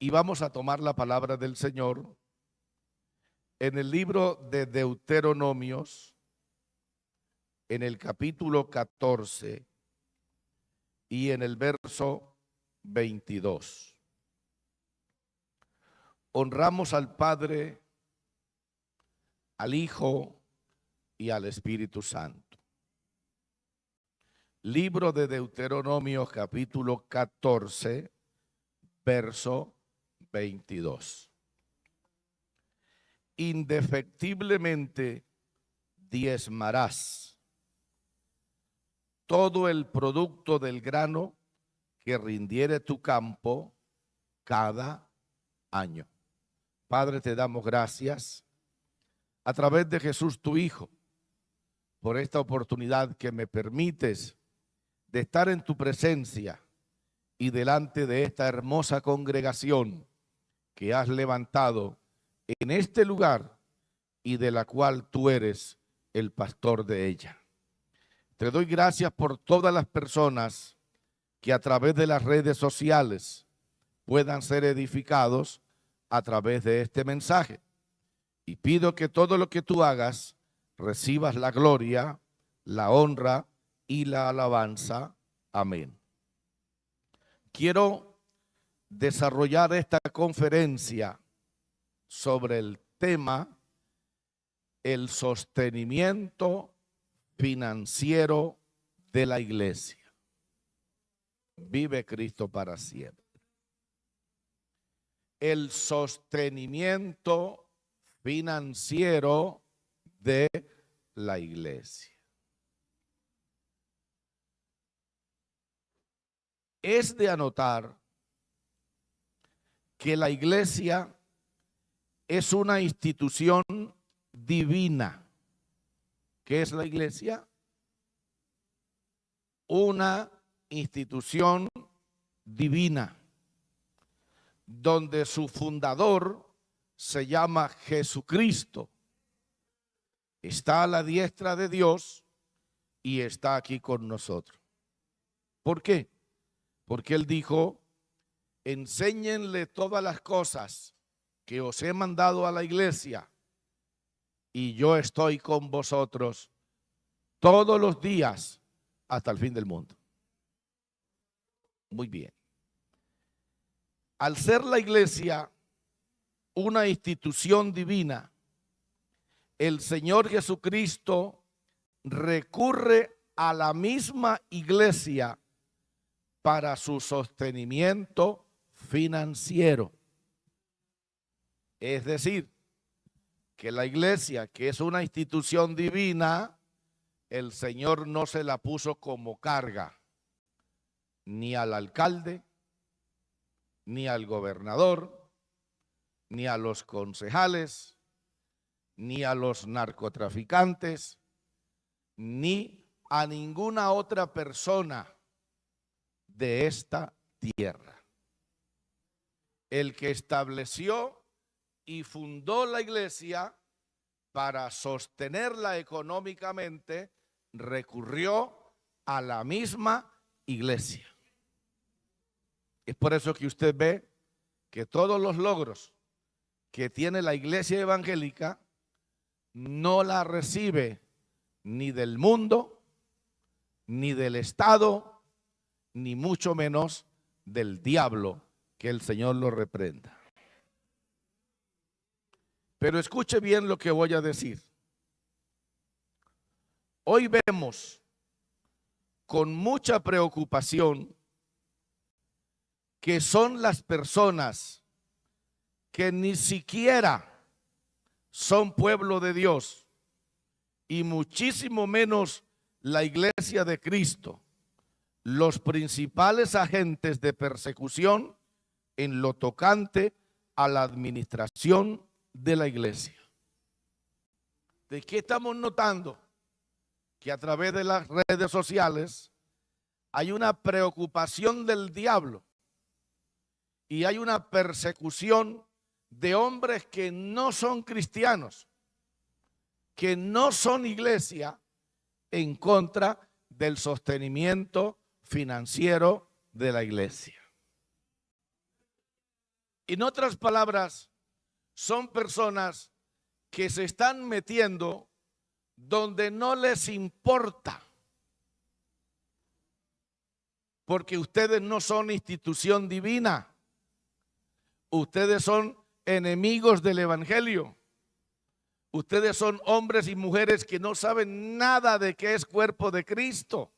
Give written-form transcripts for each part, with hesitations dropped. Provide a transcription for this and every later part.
Y vamos a tomar la palabra del Señor en el libro de Deuteronomios, en el capítulo 14 y en el verso 22. Honramos al Padre, al Hijo y al Espíritu Santo. Libro de Deuteronomio, capítulo 14, verso 22. Indefectiblemente diezmarás todo el producto del grano que rindiere tu campo cada año. Padre, te damos gracias a través de Jesús tu Hijo por esta oportunidad que me permites de estar en tu presencia y delante de esta hermosa congregación que has levantado en este lugar y de la cual tú eres el pastor de ella. Te doy gracias por todas las personas que a través de las redes sociales puedan ser edificados a través de este mensaje. Y pido que todo lo que tú hagas recibas la gloria, la honra y la alabanza. Amén. Quiero desarrollar esta conferencia sobre el tema el sostenimiento financiero de la iglesia. Vive Cristo para siempre. El sostenimiento financiero de la iglesia. Es de anotar que la iglesia es una institución divina. ¿Qué es la iglesia? Una institución divina, donde su fundador se llama Jesucristo. Está a la diestra de Dios y está aquí con nosotros. ¿Por qué? Porque Él dijo, enséñenle todas las cosas que os he mandado a la iglesia y yo estoy con vosotros todos los días hasta el fin del mundo. Muy bien. Al ser la iglesia una institución divina, el Señor Jesucristo recurre a la misma iglesia para su sostenimiento financiero. Es decir, que la iglesia, que es una institución divina, el Señor no se la puso como carga, ni al alcalde, ni al gobernador, ni a los concejales, ni a los narcotraficantes, ni a ninguna otra persona de esta tierra. El que estableció y fundó la iglesia para sostenerla económicamente recurrió a la misma iglesia. Es por eso que usted ve que todos los logros que tiene la iglesia evangélica no la recibe ni del mundo, ni del Estado, ni mucho menos del diablo, que el Señor lo reprenda. Pero escuche bien lo que voy a decir. Hoy vemos con mucha preocupación que son las personas que ni siquiera son pueblo de Dios y muchísimo menos la iglesia de Cristo, los principales agentes de persecución en lo tocante a la administración de la iglesia. ¿De qué estamos notando? Que a través de las redes sociales hay una preocupación del diablo y hay una persecución de hombres que no son cristianos, que no son iglesia, en contra del sostenimiento financiero de la iglesia. En otras palabras, son personas que se están metiendo donde no les importa, porque ustedes no son institución divina, ustedes son enemigos del evangelio, ustedes son hombres y mujeres que no saben nada de qué es cuerpo de Cristo.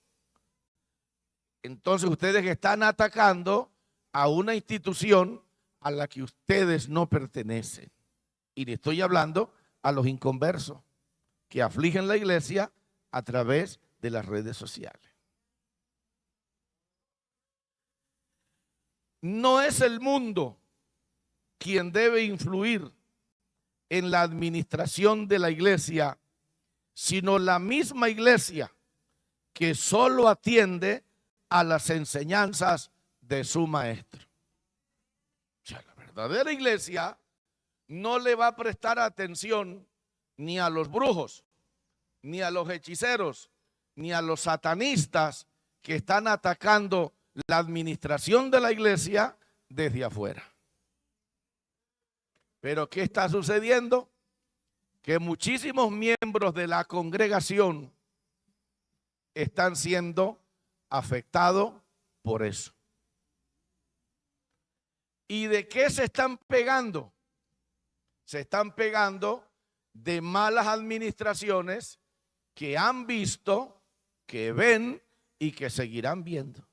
Entonces ustedes están atacando a una institución a la que ustedes no pertenecen. Y le estoy hablando a los inconversos que afligen la iglesia a través de las redes sociales. No es el mundo quien debe influir en la administración de la iglesia, sino la misma iglesia que solo atiende a las enseñanzas de su maestro. O sea, la verdadera iglesia no le va a prestar atención ni a los brujos, ni a los hechiceros, ni a los satanistas que están atacando la administración de la iglesia desde afuera. Pero ¿qué está sucediendo? Que muchísimos miembros de la congregación están siendo afectados por eso. ¿Y de qué se están pegando? Se están pegando de malas administraciones que han visto, que ven y que seguirán viendo.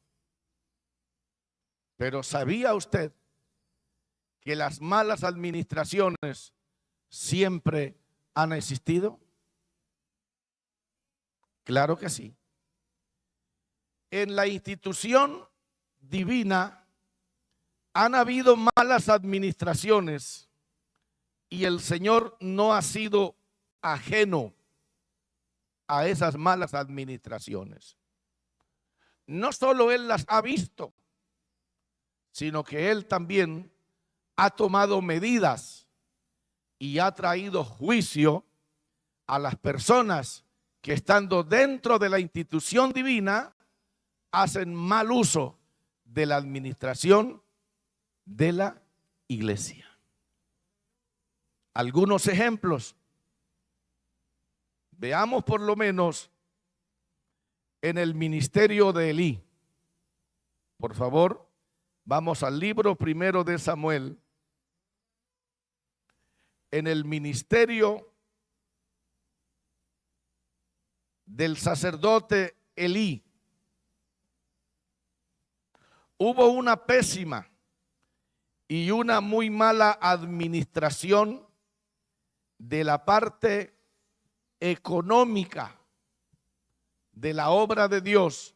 Pero ¿sabía usted que las malas administraciones siempre han existido? Claro que sí. En la institución divina han habido malas administraciones y el Señor no ha sido ajeno a esas malas administraciones. No solo Él las ha visto, sino que Él también ha tomado medidas y ha traído juicio a las personas que, estando dentro de la institución divina, hacen mal uso de la administración de la iglesia. Algunos ejemplos. Veamos por lo menos en el ministerio de Elí. Por favor, vamos al libro primero de Samuel. En el ministerio del sacerdote Elí hubo una pésima y una muy mala administración de la parte económica de la obra de Dios,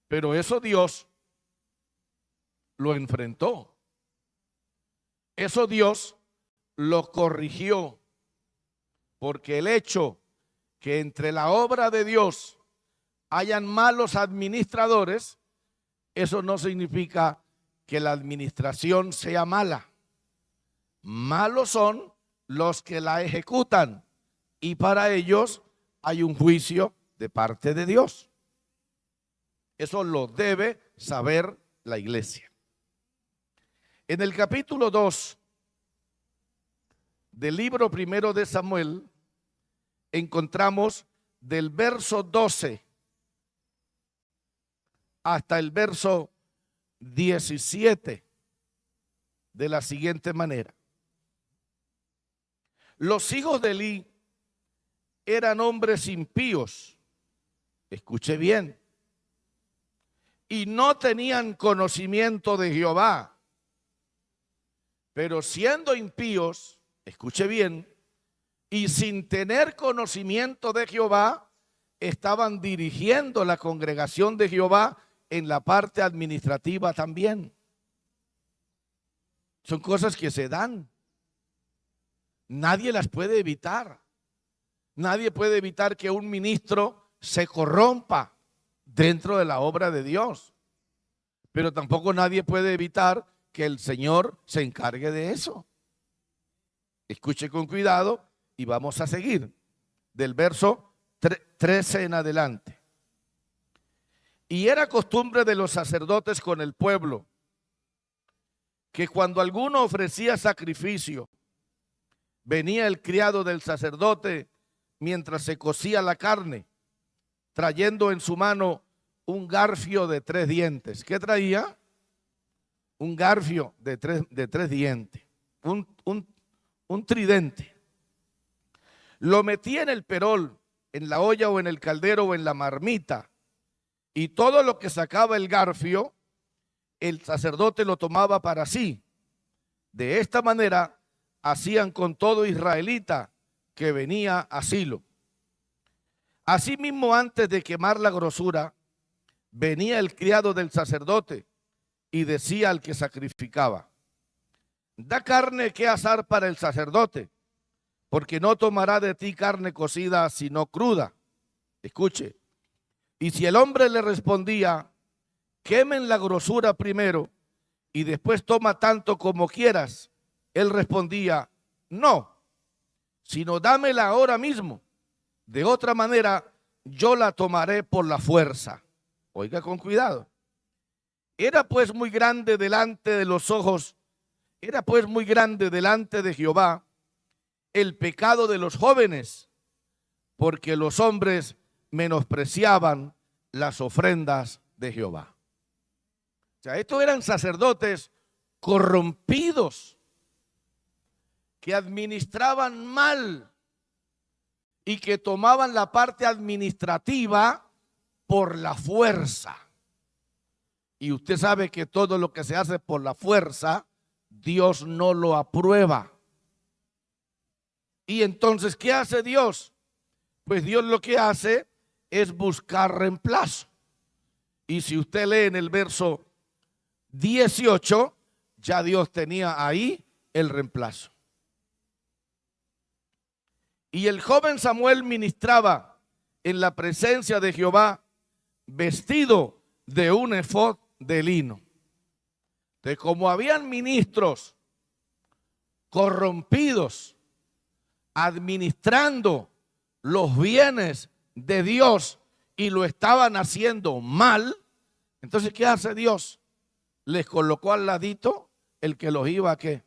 pero eso Dios lo enfrentó. Eso Dios lo corrigió, porque el hecho que entre la obra de Dios hayan malos administradores, eso no significa que la administración sea mala. Malos son los que la ejecutan y para ellos hay un juicio de parte de Dios. Eso lo debe saber la iglesia. En el capítulo 2 del libro primero de Samuel encontramos del verso 12 hasta el verso 17 de la siguiente manera. Los hijos de Elí eran hombres impíos, escuche bien, y no tenían conocimiento de Jehová, pero siendo impíos, escuche bien, y sin tener conocimiento de Jehová, estaban dirigiendo la congregación de Jehová en la parte administrativa también. Son cosas que se dan. Nadie las puede evitar. Nadie puede evitar que un ministro se corrompa dentro de la obra de Dios. Pero tampoco nadie puede evitar que el Señor se encargue de eso. Escuche con cuidado y vamos a seguir del verso 13 en adelante. Y era costumbre de los sacerdotes con el pueblo que cuando alguno ofrecía sacrificio, venía el criado del sacerdote mientras se cocía la carne, trayendo en su mano un garfio de 3 dientes. ¿Qué traía? Un garfio de tres dientes, un tridente. Lo metía en el perol, en la olla o en el caldero o en la marmita, y todo lo que sacaba el garfio, el sacerdote lo tomaba para sí. De esta manera hacían con todo israelita que venía a Silo. Asimismo, antes de quemar la grosura, venía el criado del sacerdote y decía al que sacrificaba: da carne que asar para el sacerdote, porque no tomará de ti carne cocida sino cruda. Escuche. Y si el hombre le respondía: quemen la grosura primero y después toma tanto como quieras, él respondía: no, sino dámela ahora mismo. De otra manera, yo la tomaré por la fuerza. Oiga con cuidado. Era pues muy grande delante de Jehová el pecado de los jóvenes, porque los hombres menospreciaban las ofrendas de Jehová. O sea, estos eran sacerdotes corrompidos que administraban mal y que tomaban la parte administrativa por la fuerza. Y usted sabe que todo lo que se hace por la fuerza, Dios no lo aprueba. Y entonces, ¿qué hace Dios? Pues Dios lo que hace es buscar reemplazo. Y si usted lee en el verso 18, ya Dios tenía ahí el reemplazo. Y el joven Samuel ministraba en la presencia de Jehová vestido de un efod de lino. Entonces, como habían ministros corrompidos administrando los bienes de Dios y lo estaban haciendo mal, entonces ¿qué hace Dios? Les colocó al ladito el que los iba a ¿qué?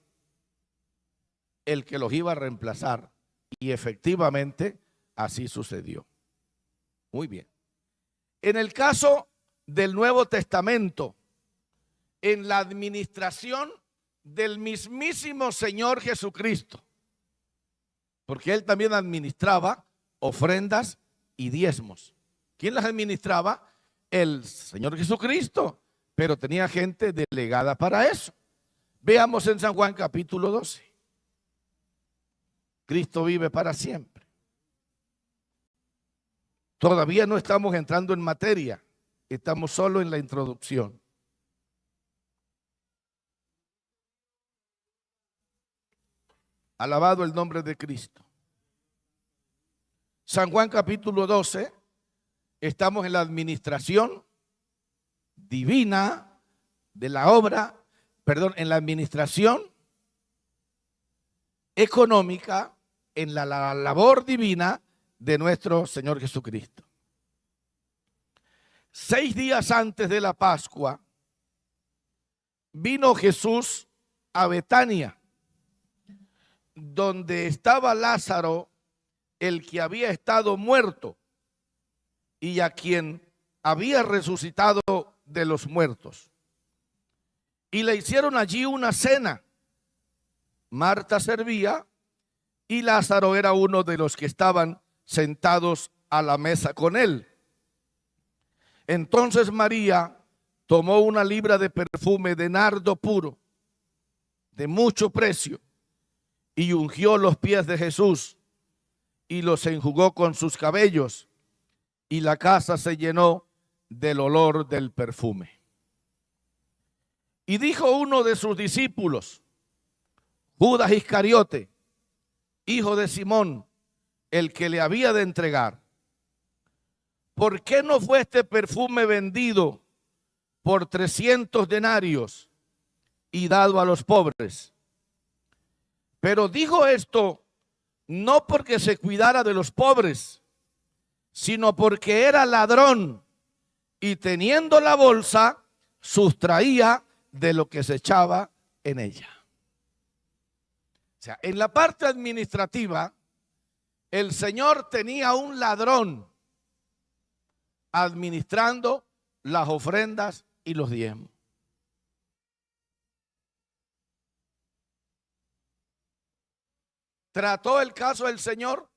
El que los iba a reemplazar. Y efectivamente así sucedió. Muy bien. En el caso del Nuevo Testamento, en la administración del mismísimo Señor Jesucristo, porque Él también administraba ofrendas y diezmos. ¿Quién las administraba? El Señor Jesucristo, pero tenía gente delegada para eso. Veamos en San Juan capítulo 12. Cristo vive para siempre. Todavía no estamos entrando en materia, estamos solo en la introducción. Alabado el nombre de Cristo. San Juan capítulo 12, estamos en la administración divina de la obra, en la administración económica, en la labor divina de nuestro Señor Jesucristo. 6 días antes de la Pascua, vino Jesús a Betania, donde estaba Lázaro, el que había estado muerto y a quien había resucitado de los muertos. Y le hicieron allí una cena. Marta servía y Lázaro era uno de los que estaban sentados a la mesa con él. Entonces María tomó una libra de perfume de nardo puro, de mucho precio, y ungió los pies de Jesús y los enjugó con sus cabellos, y la casa se llenó del olor del perfume. Y dijo uno de sus discípulos, Judas Iscariote, hijo de Simón, el que le había de entregar: ¿por qué no fue este perfume vendido por 300 denarios y dado a los pobres? Pero dijo esto no porque se cuidara de los pobres, sino porque era ladrón y teniendo la bolsa sustraía de lo que se echaba en ella. O sea, en la parte administrativa, el Señor tenía un ladrón administrando las ofrendas y los diezmos. ¿Trató el caso del Señor?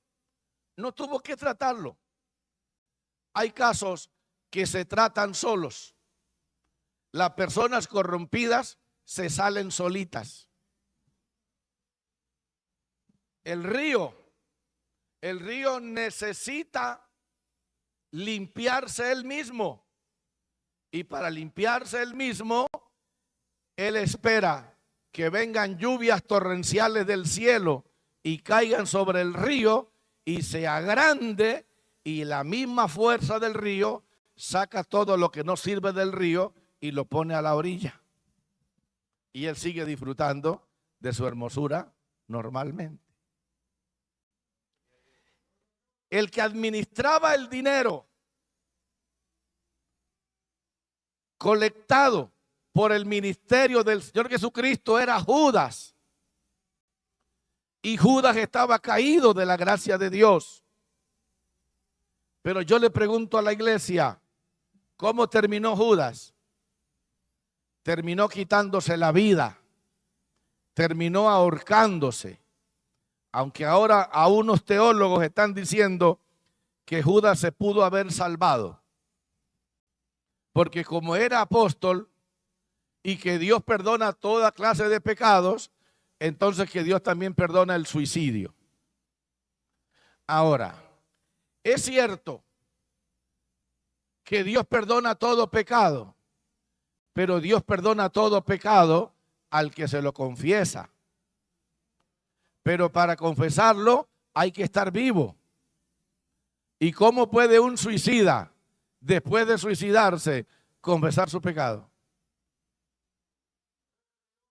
No tuvo que tratarlo. Hay casos que se tratan solos. Las personas corrompidas se salen solitas. El río necesita limpiarse él mismo. Y para limpiarse él mismo, él espera que vengan lluvias torrenciales del cielo y caigan sobre el río y se agrande, y la misma fuerza del río saca todo lo que no sirve del río y lo pone a la orilla. Y él sigue disfrutando de su hermosura normalmente. El que administraba el dinero colectado por el ministerio del Señor Jesucristo era Judas. Y Judas estaba caído de la gracia de Dios. Pero yo le pregunto a la iglesia, ¿cómo terminó Judas? Terminó quitándose la vida, terminó ahorcándose. Aunque ahora a unos teólogos están diciendo que Judas se pudo haber salvado. Porque como era apóstol y que Dios perdona toda clase de pecados, entonces que Dios también perdona el suicidio. Ahora, es cierto que Dios perdona todo pecado, pero Dios perdona todo pecado al que se lo confiesa. Pero para confesarlo hay que estar vivo. ¿Y cómo puede un suicida, después de suicidarse, confesar su pecado?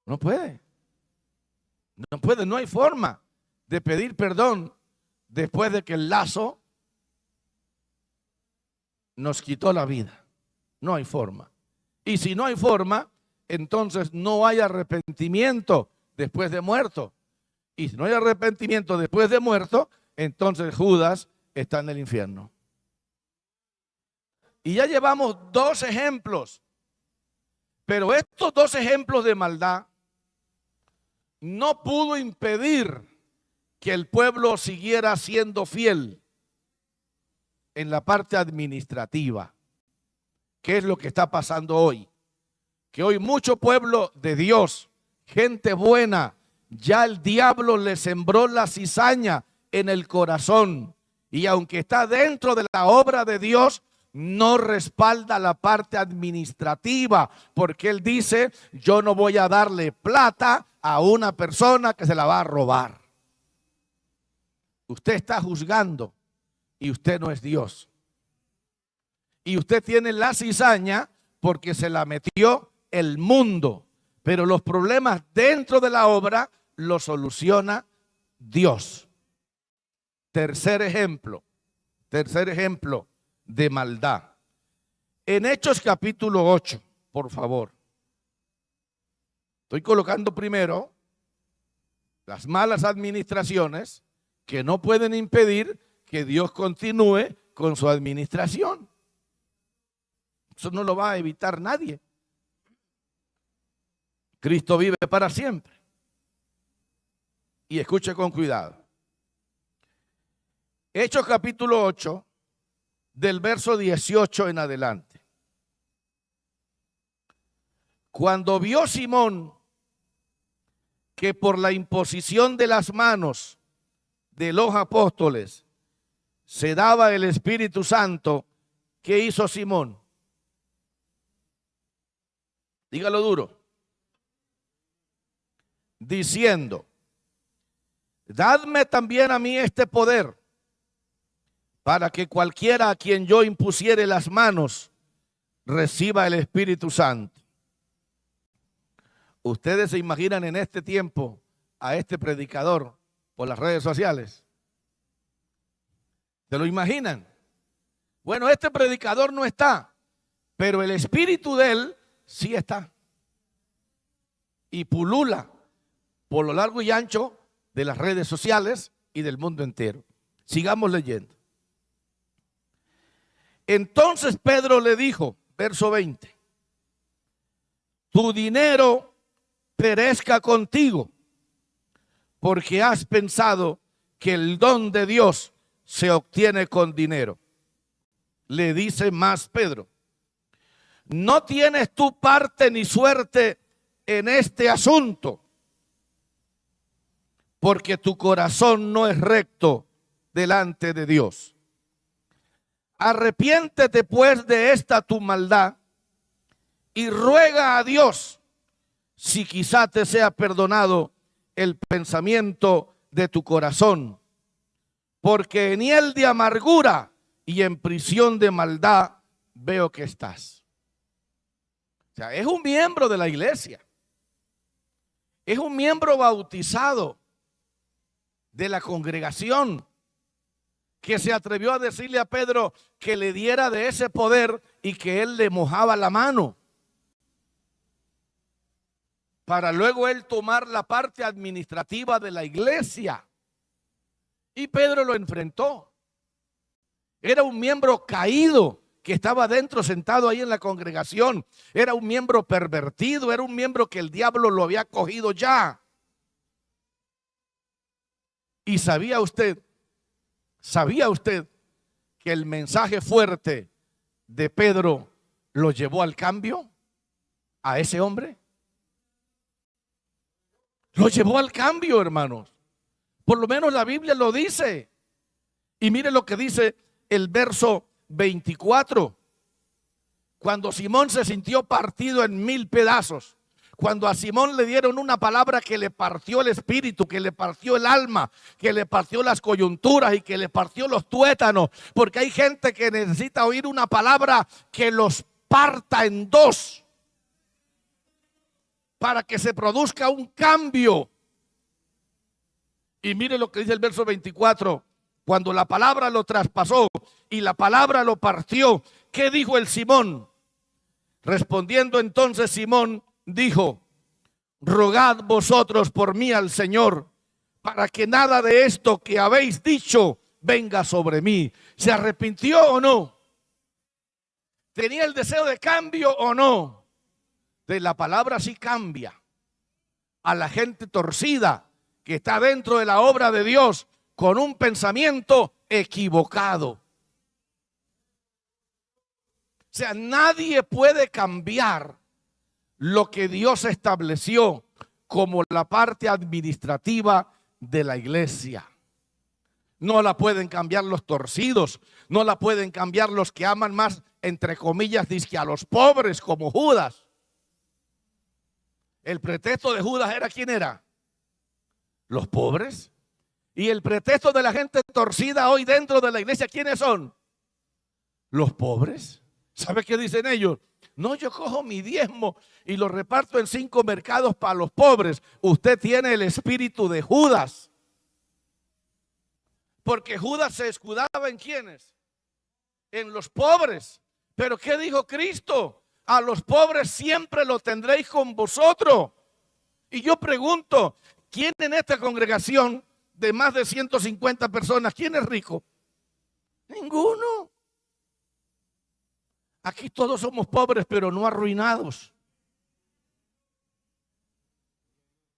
No puede. No puede, no hay forma de pedir perdón después de que el lazo nos quitó la vida. No hay forma. Y si no hay forma, entonces no hay arrepentimiento después de muerto. Y si no hay arrepentimiento después de muerto, entonces Judas está en el infierno. Y ya llevamos 2 ejemplos. Pero estos 2 ejemplos de maldad no pudo impedir que el pueblo siguiera siendo fiel en la parte administrativa. ¿Qué es lo que está pasando hoy? Que hoy mucho pueblo de Dios, gente buena, ya el diablo le sembró la cizaña en el corazón. Y aunque está dentro de la obra de Dios, no respalda la parte administrativa, porque él dice, yo no voy a darle plata a una persona que se la va a robar. Usted está juzgando y usted no es Dios. Y usted tiene la cizaña porque se la metió el mundo. Pero los problemas dentro de la obra los soluciona Dios. Tercer ejemplo de maldad. En Hechos capítulo 8, por favor. Estoy colocando primero las malas administraciones que no pueden impedir que Dios continúe con su administración. Eso no lo va a evitar nadie. Cristo vive para siempre. Y escuche con cuidado. Hechos capítulo 8, del verso 18 en adelante. Cuando vio Simón que por la imposición de las manos de los apóstoles se daba el Espíritu Santo, ¿qué hizo Simón? Dígalo duro. Diciendo, dadme también a mí este poder, para que cualquiera a quien yo impusiere las manos reciba el Espíritu Santo. ¿Ustedes se imaginan en este tiempo a este predicador por las redes sociales? ¿Se lo imaginan? Bueno, este predicador no está, pero el espíritu de él sí está. y pulula por lo largo y ancho de las redes sociales y del mundo entero. Sigamos leyendo. Entonces Pedro le dijo, verso 20, tu dinero perezca contigo, porque has pensado que el don de Dios se obtiene con dinero. Le dice más Pedro, no tienes tú parte ni suerte en este asunto, porque tu corazón no es recto delante de Dios. Arrepiéntete pues de esta tu maldad y ruega a Dios si quizá te sea perdonado el pensamiento de tu corazón, porque en hiel de amargura y en prisión de maldad veo que estás. O sea, es un miembro de la iglesia, es un miembro bautizado de la congregación, que se atrevió a decirle a Pedro que le diera de ese poder y que él le mojaba la mano, para luego él tomar la parte administrativa de la iglesia. Y Pedro lo enfrentó. Era un miembro caído que estaba dentro, sentado ahí en la congregación. Era un miembro pervertido, era un miembro que el diablo lo había cogido ya. Y sabía usted que el mensaje fuerte de Pedro lo llevó al cambio a ese hombre. Lo llevó al cambio, hermanos. Por lo menos la Biblia lo dice. Y mire lo que dice el verso 24. Cuando Simón se sintió partido en 1000 pedazos, cuando a Simón le dieron una palabra que le partió el espíritu, que le partió el alma, que le partió las coyunturas y que le partió los tuétanos, porque hay gente que necesita oír una palabra que los parta en dos para que se produzca un cambio. Y mire lo que dice el verso 24. Cuando la palabra lo traspasó y la palabra lo partió, ¿qué dijo el Simón? Respondiendo entonces Simón dijo, rogad vosotros por mí al Señor, para que nada de esto que habéis dicho venga sobre mí. ¿Se arrepintió o no? ¿Tenía el deseo de cambio o no? De la palabra sí cambia a la gente torcida que está dentro de la obra de Dios con un pensamiento equivocado. O sea, nadie puede cambiar lo que Dios estableció como la parte administrativa de la iglesia. No la pueden cambiar los torcidos, no la pueden cambiar los que aman más, entre comillas, dizque a los pobres, como Judas. El pretexto de Judas era, ¿quién era? Los pobres. Y el pretexto de la gente torcida hoy dentro de la iglesia, ¿quiénes son? Los pobres. ¿Sabe qué dicen ellos? No, yo cojo mi diezmo y lo reparto en 5 mercados para los pobres. Usted tiene el espíritu de Judas. Porque Judas se escudaba en ¿quiénes? En los pobres. Pero ¿qué dijo Cristo? A los pobres siempre lo tendréis con vosotros. Y yo pregunto, ¿quién en esta congregación de más de 150 personas, quién es rico? Ninguno. Aquí todos somos pobres, pero no arruinados.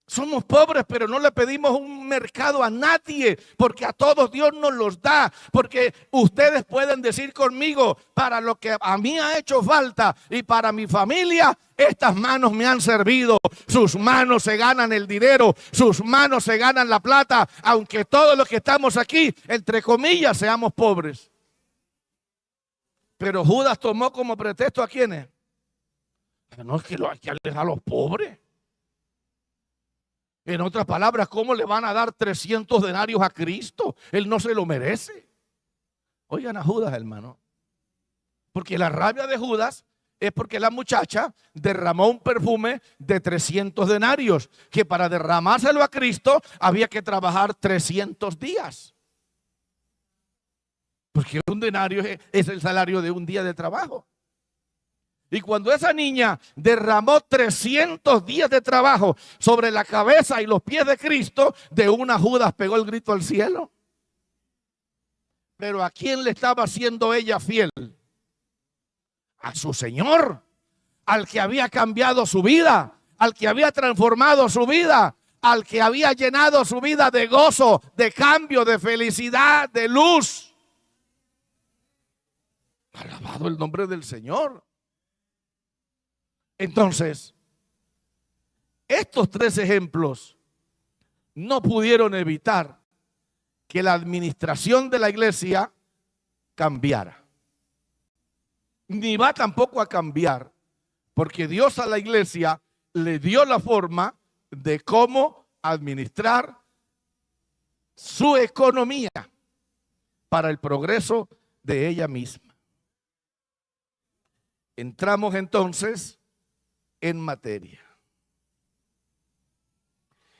Somos pobres, pero no le pedimos un mercado a nadie, porque a todos Dios nos los da. Porque ustedes pueden decir conmigo, para lo que a mí ha hecho falta y para mi familia, estas manos me han servido. Sus manos se ganan el dinero, sus manos se ganan la plata, aunque todos los que estamos aquí, entre comillas, seamos pobres. Pero Judas tomó como pretexto ¿a quiénes? No, es que hay que alejar a los pobres. En otras palabras, ¿cómo le van a dar 300 denarios a Cristo? Él no se lo merece. Oigan a Judas, hermano. Porque la rabia de Judas es porque la muchacha derramó un perfume de 300 denarios, que para derramárselo a Cristo había que trabajar 300 días. Porque un denario es el salario de un día de trabajo. Y cuando esa niña derramó 300 días de trabajo sobre la cabeza y los pies de Cristo, de una Judas pegó el grito al cielo. Pero ¿a quién le estaba siendo ella fiel? A su Señor, al que había cambiado su vida, al que había transformado su vida, al que había llenado su vida de gozo, de cambio, de felicidad, de luz. Alabado el nombre del Señor. Entonces, estos tres ejemplos no pudieron evitar que la administración de la iglesia cambiara. Ni va tampoco a cambiar, porque Dios a la iglesia le dio la forma de cómo administrar su economía para el progreso de ella misma. Entramos entonces en materia.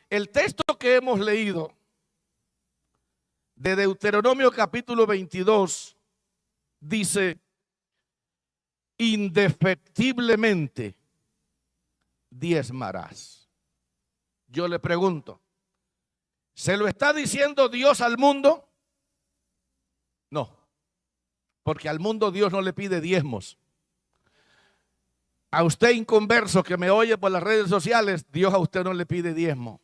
El texto que hemos leído de Deuteronomio capítulo 22 dice: indefectiblemente diezmarás. Yo le pregunto, ¿se lo está diciendo Dios al mundo? No, porque al mundo Dios no le pide diezmos. A usted inconverso que me oye por las redes sociales, Dios a usted no le pide diezmo.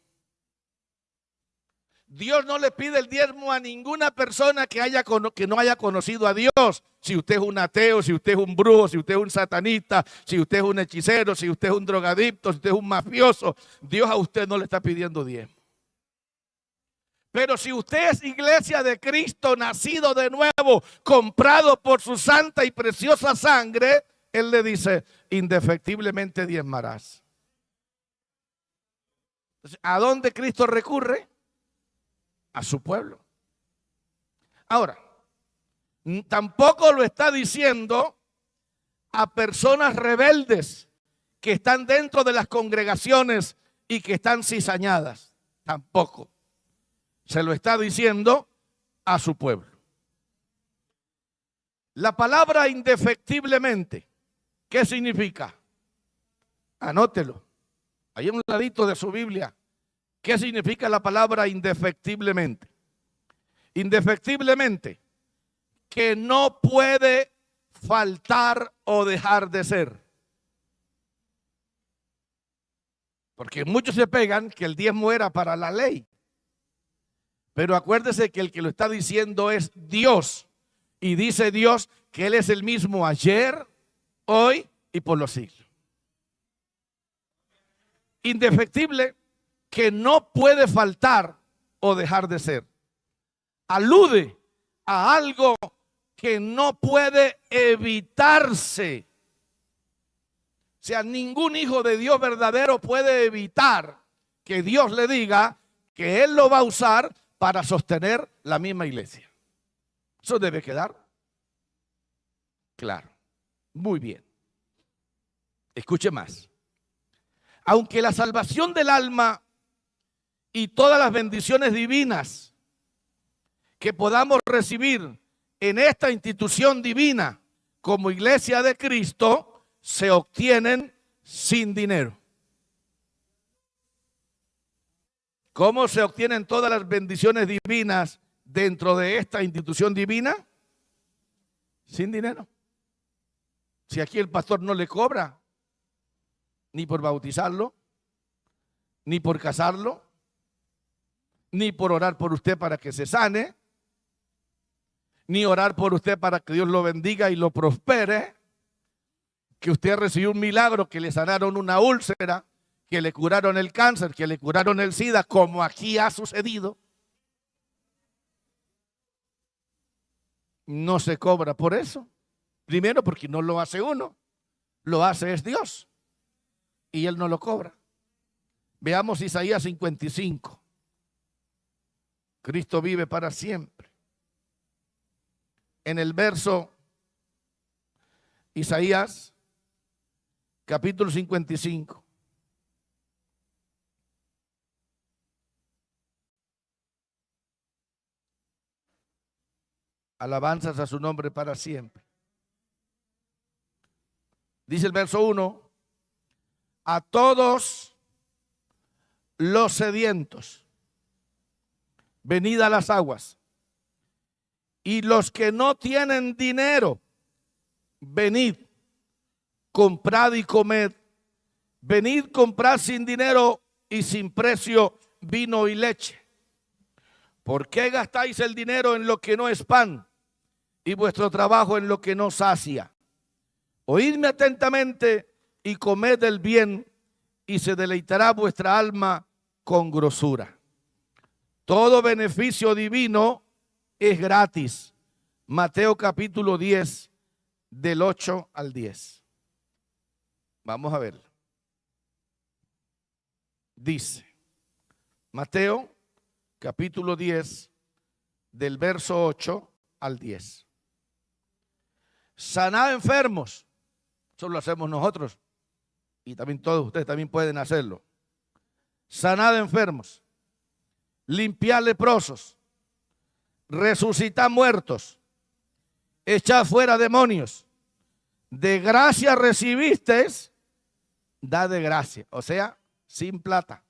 Dios no le pide el diezmo a ninguna persona que no haya conocido a Dios. Si usted es un ateo, si usted es un brujo, si usted es un satanista, si usted es un hechicero, si usted es un drogadicto, si usted es un mafioso, Dios a usted no le está pidiendo diezmo. Pero si usted es iglesia de Cristo, nacido de nuevo, comprado por su santa y preciosa sangre, Él le dice: indefectiblemente diezmarás. Entonces, ¿a dónde Cristo recurre? A su pueblo. Ahora, tampoco lo está diciendo a personas rebeldes que están dentro de las congregaciones y que están cizañadas. Tampoco. Se lo está diciendo a su pueblo. La palabra indefectiblemente, ¿qué significa? Anótelo. Ahí a un ladito de su Biblia. ¿Qué significa la palabra indefectiblemente? Indefectiblemente, que no puede faltar o dejar de ser. Porque muchos se pegan que el diezmo era para la ley. Pero acuérdese que el que lo está diciendo es Dios. Y dice Dios que Él es el mismo ayer, hoy y por los siglos. Indefectible, que no puede faltar o dejar de ser. Alude a algo que no puede evitarse. O sea, ningún hijo de Dios verdadero puede evitar que Dios le diga que Él lo va a usar para sostener la misma iglesia. Eso debe quedar claro. Muy bien. Escuche más. Aunque la salvación del alma y todas las bendiciones divinas que podamos recibir en esta institución divina como iglesia de Cristo se obtienen sin dinero. ¿Cómo se obtienen todas las bendiciones divinas dentro de esta institución divina? Sin dinero. Si aquí el pastor no le cobra ni por bautizarlo, ni por casarlo, ni por orar por usted para que se sane, ni orar por usted para que Dios lo bendiga y lo prospere, que usted recibió un milagro, que le sanaron una úlcera, que le curaron el cáncer, que le curaron el SIDA, como aquí ha sucedido. No se cobra por eso. Primero porque no lo hace uno, lo hace es Dios y Él no lo cobra. Veamos Isaías 55. Cristo vive para siempre. En el verso Isaías capítulo 55. Alabanzas a su nombre para siempre. Dice el verso 1, a todos los sedientos, venid a las aguas, y los que no tienen dinero, venid, comprad y comed. Venid, comprad sin dinero y sin precio vino y leche. ¿Por qué gastáis el dinero en lo que no es pan y vuestro trabajo en lo que no sacia? Oídme atentamente y comed el bien, y se deleitará vuestra alma con grosura. Todo beneficio divino es gratis. Mateo capítulo 10, del 8 al 10. Vamos a ver. Dice, Mateo capítulo 10, del verso 8 al 10. Sanad enfermos. Eso lo hacemos nosotros. Y también todos ustedes también pueden hacerlo. Sanad enfermos. Limpiad leprosos. Resucitad muertos. Echad fuera demonios. De gracia recibisteis, da de gracia. O sea, sin plata.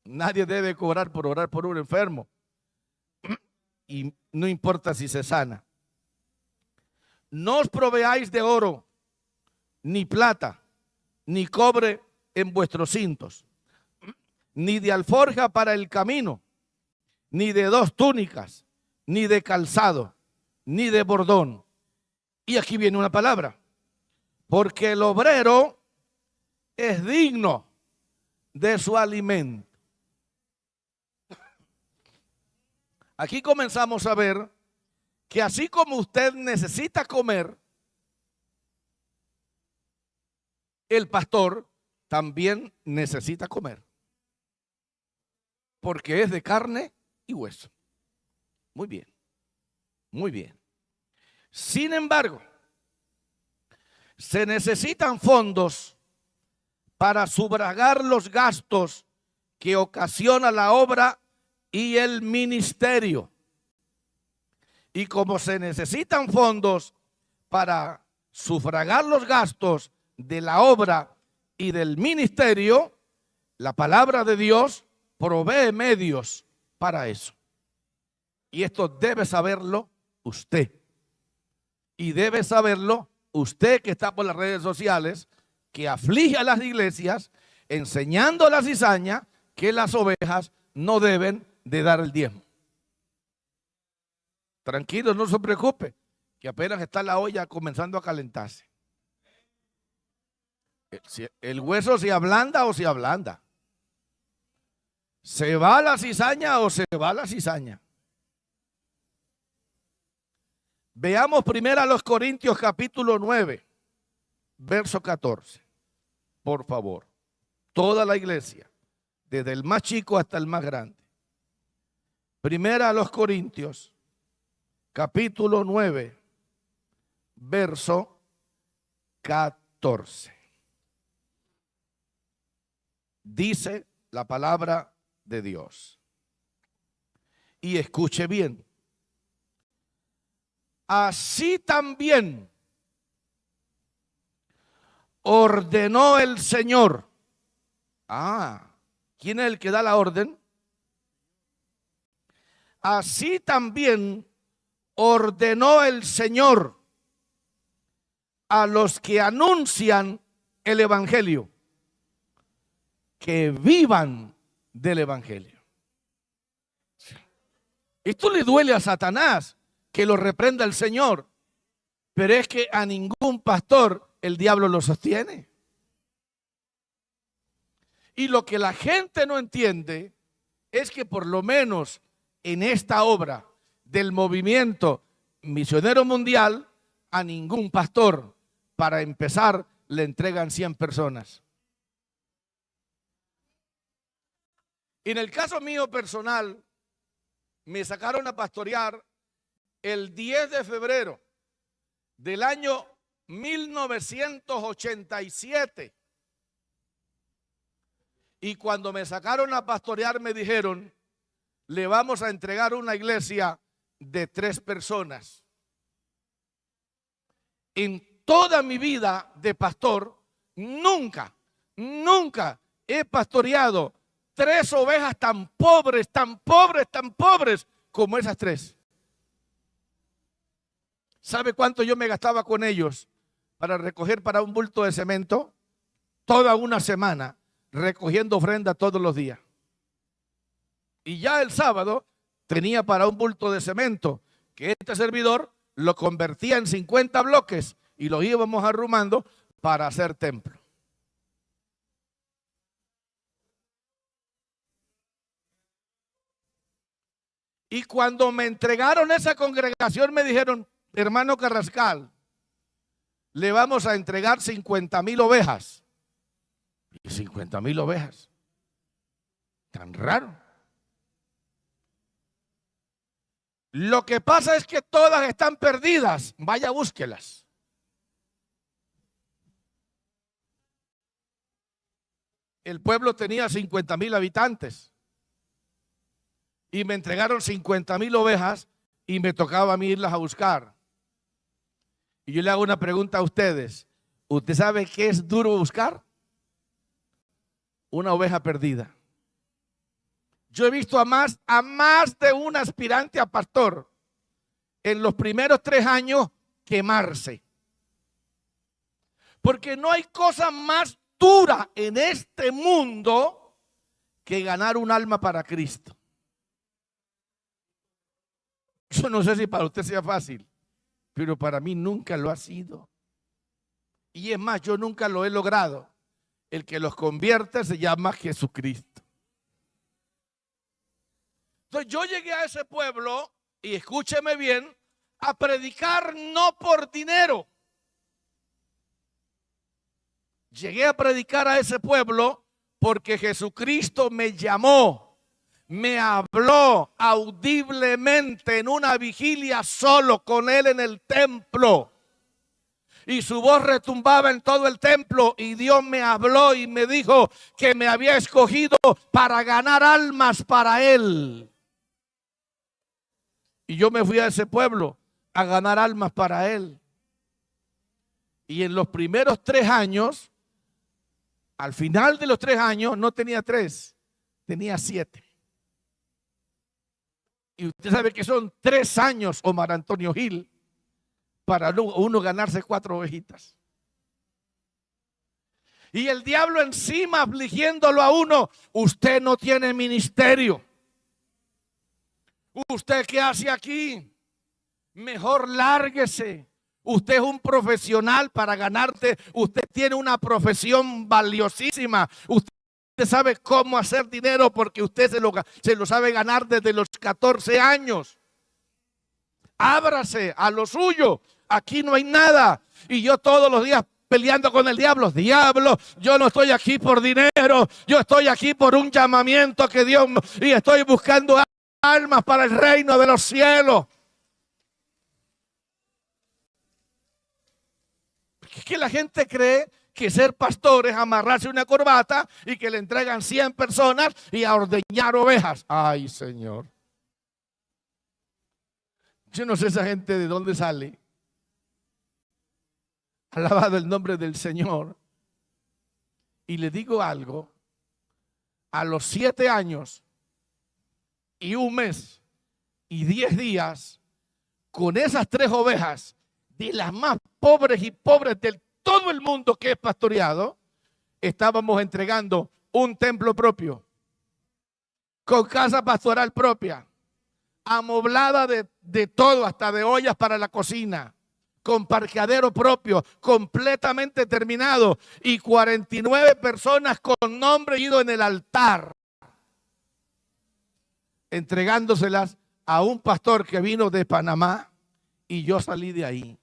Nadie debe cobrar por orar por un enfermo. Y no importa si se sana. No os proveáis de oro, ni plata, ni cobre en vuestros cintos, ni de alforja para el camino, ni de 2 túnicas, ni de calzado, ni de bordón. Y aquí viene una palabra. Porque el obrero es digno de su alimento. Aquí comenzamos a ver que así como usted necesita comer, el pastor también necesita comer. Porque es de carne y hueso. Muy bien, muy bien. Sin embargo, se necesitan fondos para sufragar los gastos que ocasiona la obra y el ministerio. Y como se necesitan fondos para sufragar los gastos de la obra y del ministerio, la palabra de Dios provee medios para eso. Y esto debe saberlo usted. Y debe saberlo usted que está por las redes sociales, que aflige a las iglesias, enseñando a la cizaña que las ovejas no deben de dar el diezmo. Tranquilo, no se preocupe, que apenas está la olla comenzando a calentarse. El hueso se ablanda o se ablanda. ¿Se va la cizaña o se va la cizaña? Veamos primero a los Corintios capítulo 9, verso 14. Por favor, toda la iglesia, desde el más chico hasta el más grande. Primera a los Corintios, capítulo 9, verso 14. Dice la palabra de Dios. Y escuche bien. Así también ordenó el Señor. ¿Quién es el que da la orden? Así también ordenó el Señor a los que anuncian el evangelio, que vivan del evangelio. Esto le duele a Satanás, que lo reprenda el Señor, pero es que a ningún pastor el diablo lo sostiene. Y lo que la gente no entiende es que por lo menos en esta obra del movimiento misionero mundial, a ningún pastor, para empezar, le entregan 100 personas. En el caso mío personal, me sacaron a pastorear el 10 de febrero del año 1987. Y cuando me sacaron a pastorear me dijeron, le vamos a entregar una iglesia de 3 personas. En toda mi vida de pastor, nunca he pastoreado 3 ovejas tan pobres como esas 3. ¿Sabe cuánto yo me gastaba con ellos para recoger para un bulto de cemento? Toda una semana recogiendo ofrenda todos los días. Y ya el sábado tenía para un bulto de cemento que este servidor lo convertía en 50 bloques y los íbamos arrumando para hacer templo. Y cuando me entregaron esa congregación me dijeron, hermano Carrascal, le vamos a entregar 50,000 ovejas. Y 50,000 ovejas. Tan raro. Lo que pasa es que todas están perdidas. Vaya, búsquelas. El pueblo tenía 50,000 habitantes. Y me entregaron 50,000 ovejas y me tocaba a mí irlas a buscar. Y yo le hago una pregunta a ustedes. ¿Usted sabe qué es duro buscar? Una oveja perdida. Yo he visto a más de un aspirante a pastor en los primeros 3 años quemarse. Porque no hay cosa más dura en este mundo que ganar un alma para Cristo. Yo no sé si para usted sea fácil, pero para mí nunca lo ha sido. Y es más, yo nunca lo he logrado. El que los convierte se llama Jesucristo. Entonces yo llegué a ese pueblo, y escúcheme bien, a predicar no por dinero. Llegué a predicar a ese pueblo porque Jesucristo me llamó. Me habló audiblemente en una vigilia solo con él en el templo. Y su voz retumbaba en todo el templo. Y Dios me habló y me dijo que me había escogido para ganar almas para él. Y yo me fui a ese pueblo a ganar almas para él. Y en los primeros 3 años, al final de los 3 años, no tenía 3, tenía 7. Y usted sabe que son 3 años, Omar Antonio Gil, para uno ganarse 4 ovejitas. Y el diablo encima afligiéndolo a uno. Usted no tiene ministerio. ¿Usted qué hace aquí? Mejor lárguese. Usted es un profesional para ganarte. Usted tiene una profesión valiosísima. Usted sabe cómo hacer dinero porque usted se lo sabe ganar desde los 14 años. Ábrase a lo suyo. Aquí no hay nada. Y yo todos los días peleando con el diablo. Diablo, yo no estoy aquí por dinero. Yo estoy aquí por un llamamiento que Dios, y estoy buscando almas para el reino de los cielos. Es que la gente cree que ser pastor es amarrarse una corbata y que le entregan 100 personas y a ordeñar ovejas. Ay, Señor. Yo no sé esa gente de dónde sale. Alabado el nombre del Señor. Y le digo algo. A los 7 años y 1 mes y 10 días, con esas 3 ovejas, de las más pobres y pobres de todo el mundo que es pastoreado, estábamos entregando un templo propio, con casa pastoral propia, amoblada de todo, hasta de ollas para la cocina, con parqueadero propio, completamente terminado, y 49 personas con nombre ido en el altar, entregándoselas a un pastor que vino de Panamá, y yo salí de ahí.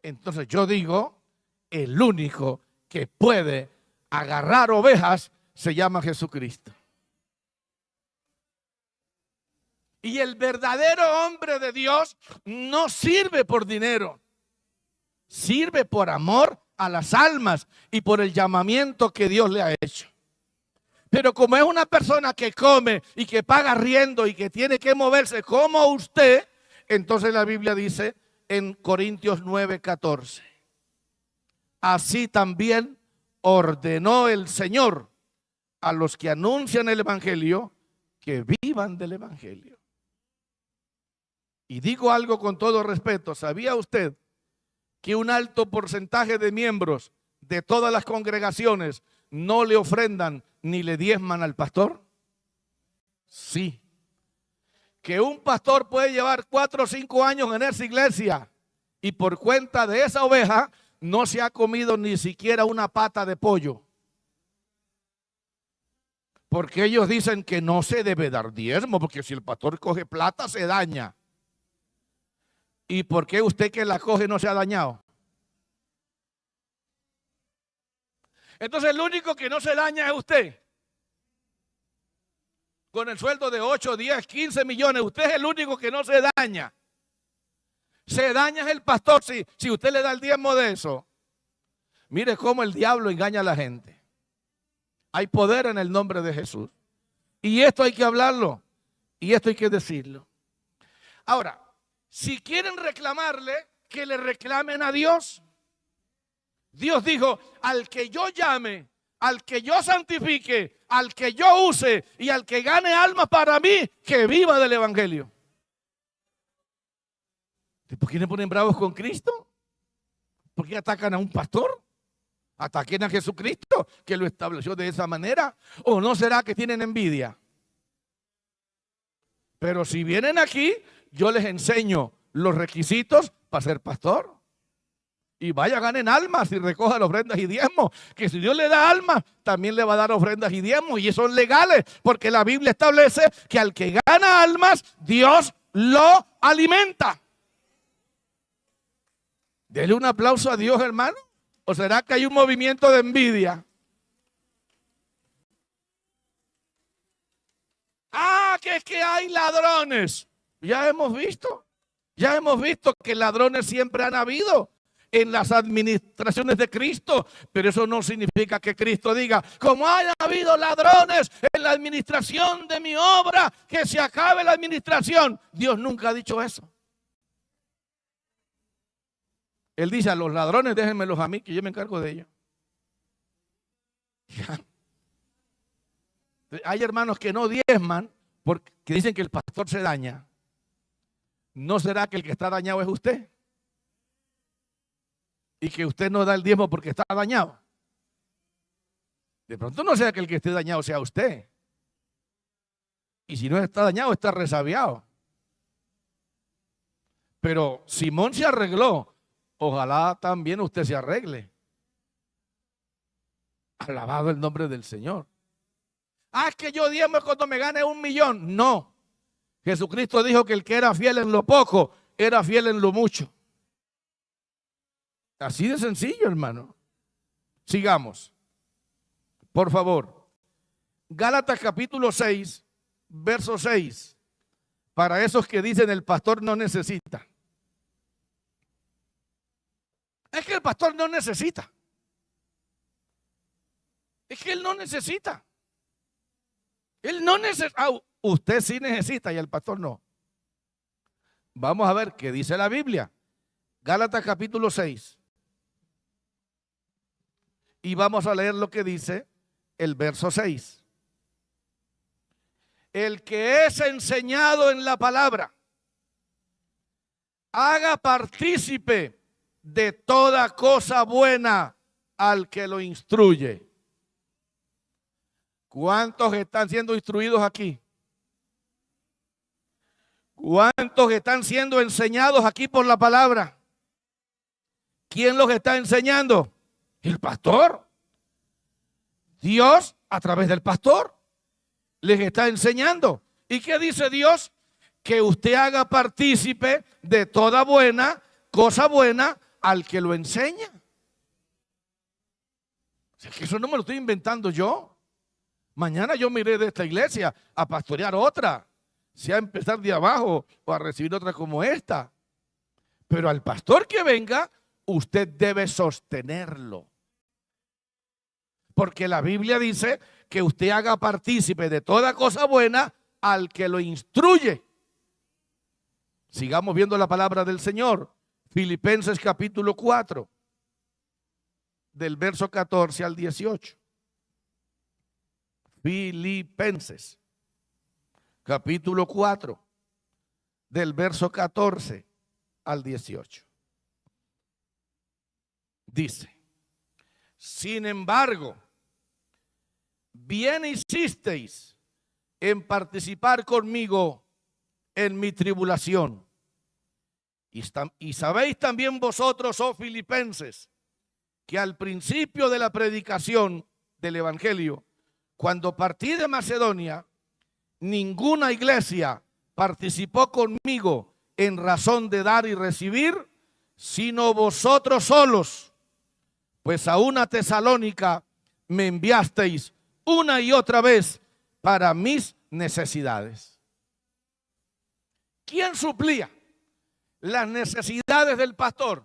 Entonces yo digo, el único que puede agarrar ovejas se llama Jesucristo. Y el verdadero hombre de Dios no sirve por dinero, sirve por amor a las almas y por el llamamiento que Dios le ha hecho. Pero como es una persona que come y que paga arriendo y que tiene que moverse como usted, entonces la Biblia dice en Corintios 9:14. Así también ordenó el Señor a los que anuncian el Evangelio que vivan del Evangelio. Y digo algo con todo respeto, ¿sabía usted que un alto porcentaje de miembros de todas las congregaciones no le ofrendan ni le diezman al pastor? Sí. Que un pastor puede llevar 4 o 5 años en esa iglesia y por cuenta de esa oveja no se ha comido ni siquiera una pata de pollo. Porque ellos dicen que no se debe dar diezmo, porque si el pastor coge plata se daña. ¿Y por qué usted que la coge no se ha dañado? Entonces el único que no se daña es usted. Con el sueldo de 8, 10, 15 millones, usted es el único que no se daña. Se daña es el pastor si usted le da el diezmo de eso. Mire cómo el diablo engaña a la gente. Hay poder en el nombre de Jesús. Y esto hay que hablarlo. Y esto hay que decirlo. Ahora, si quieren reclamarle, que le reclamen a Dios. Dios dijo, al que yo llame, al que yo santifique, al que yo use y al que gane almas para mí, que viva del Evangelio. ¿Por qué le ponen bravos con Cristo? ¿Por qué atacan a un pastor? Ataquen a Jesucristo, que lo estableció de esa manera. ¿O no será que tienen envidia? Pero si vienen aquí, yo les enseño los requisitos para ser pastor. Y vaya, ganen almas y recojan ofrendas y diezmos. Que si Dios le da almas, también le va a dar ofrendas y diezmos. Y son legales, porque la Biblia establece que al que gana almas, Dios lo alimenta. Dele un aplauso a Dios, hermano. ¿O será que hay un movimiento de envidia? Ah, que es que hay ladrones. Ya hemos visto que ladrones siempre han habido en las administraciones de Cristo, pero eso no significa que Cristo diga, como haya habido ladrones en la administración de mi obra, que se acabe la administración. Dios nunca ha dicho eso. Él dice, a los ladrones déjenmelos a mí, que yo me encargo de ellos. Ya. Hay hermanos que no diezman porque dicen que el pastor se daña. ¿No será que el que está dañado es usted? Y que usted no da el diezmo porque está dañado. De pronto no sea que el que esté dañado sea usted. Y si no está dañado, está resabiado. Pero Simón se arregló. Ojalá también usted se arregle. Alabado el nombre del Señor. Ah, es que yo diezmo cuando me gane 1 millón. No. Jesucristo dijo que el que era fiel en lo poco, era fiel en lo mucho. Así de sencillo, hermano. Sigamos. Por favor. Gálatas capítulo 6, verso 6. Para esos que dicen el pastor no necesita. Es que el pastor no necesita. Es que él no necesita. Él no necesita. Usted sí necesita y el pastor no. Vamos a ver qué dice la Biblia. Gálatas capítulo 6. Y vamos a leer lo que dice el verso 6. El que es enseñado en la palabra, haga partícipe de toda cosa buena al que lo instruye. ¿Cuántos están siendo instruidos aquí? ¿Cuántos están siendo enseñados aquí por la palabra? ¿Quién los está enseñando? El pastor. Dios a través del pastor les está enseñando. ¿Y qué dice Dios? Que usted haga partícipe de toda cosa buena al que lo enseña. O sea, que eso no me lo estoy inventando yo. Mañana yo me iré de esta iglesia a pastorear otra, sea a empezar de abajo o a recibir otra como esta. Pero al pastor que venga, usted debe sostenerlo. Porque la Biblia dice que usted haga partícipe de toda cosa buena al que lo instruye. Sigamos viendo la palabra del Señor Filipenses capítulo 4, del verso 14 al 18. Filipenses capítulo 4, del verso 14 al 18. Dice: sin embargo, bien hicisteis en participar conmigo en mi tribulación. Y sabéis también vosotros, oh filipenses, que al principio de la predicación del evangelio, cuando partí de Macedonia, ninguna iglesia participó conmigo en razón de dar y recibir, sino vosotros solos, pues a una Tesalónica me enviasteis una y otra vez para mis necesidades. ¿Quién suplía las necesidades del pastor?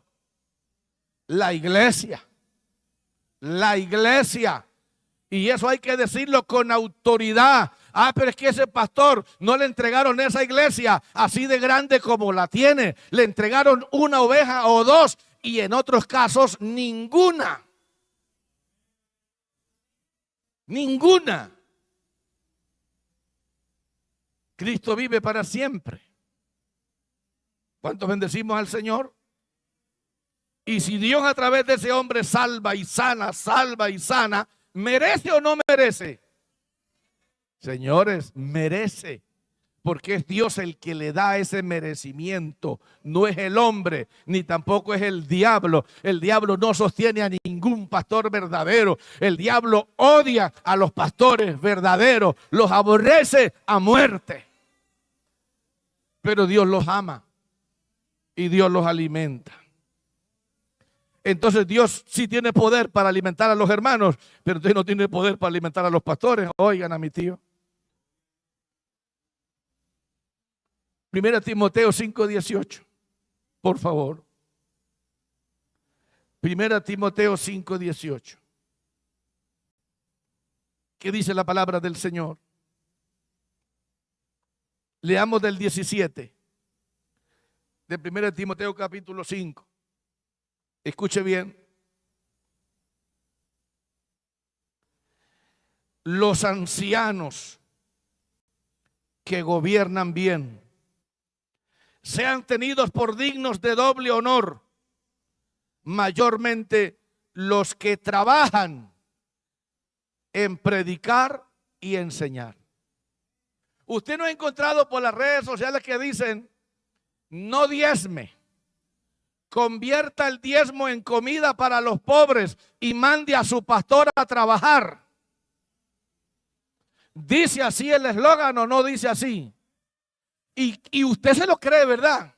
La iglesia. La iglesia. Y eso hay que decirlo con autoridad. Ah, pero es que ese pastor no le entregaron esa iglesia así de grande como la tiene. Le entregaron una oveja o dos, y en otros casos ninguna. Ninguna. Cristo vive para siempre. ¿Cuántos bendecimos al Señor? Y si Dios a través de ese hombre salva y sana, ¿merece o no merece? Señores, merece. Porque es Dios el que le da ese merecimiento. No es el hombre, ni tampoco es el diablo. El diablo no sostiene a ningún pastor verdadero. El diablo odia a los pastores verdaderos. Los aborrece a muerte. Pero Dios los ama y Dios los alimenta. Entonces Dios sí tiene poder para alimentar a los hermanos, pero Dios no tiene poder para alimentar a los pastores. Oigan a mi tío. 1 Timoteo 5:18, por favor. 1 Timoteo 5:18. ¿Qué dice la palabra del Señor? Leamos del 17, de 1 Timoteo capítulo 5. Escuche bien. Los ancianos que gobiernan bien sean tenidos por dignos de doble honor, mayormente los que trabajan en predicar y enseñar. Usted no ha encontrado por las redes sociales que dicen: no diezme, convierta el diezmo en comida para los pobres y mande a su pastor a trabajar. ¿Dice así el eslogan o no dice así? Y usted se lo cree, ¿verdad?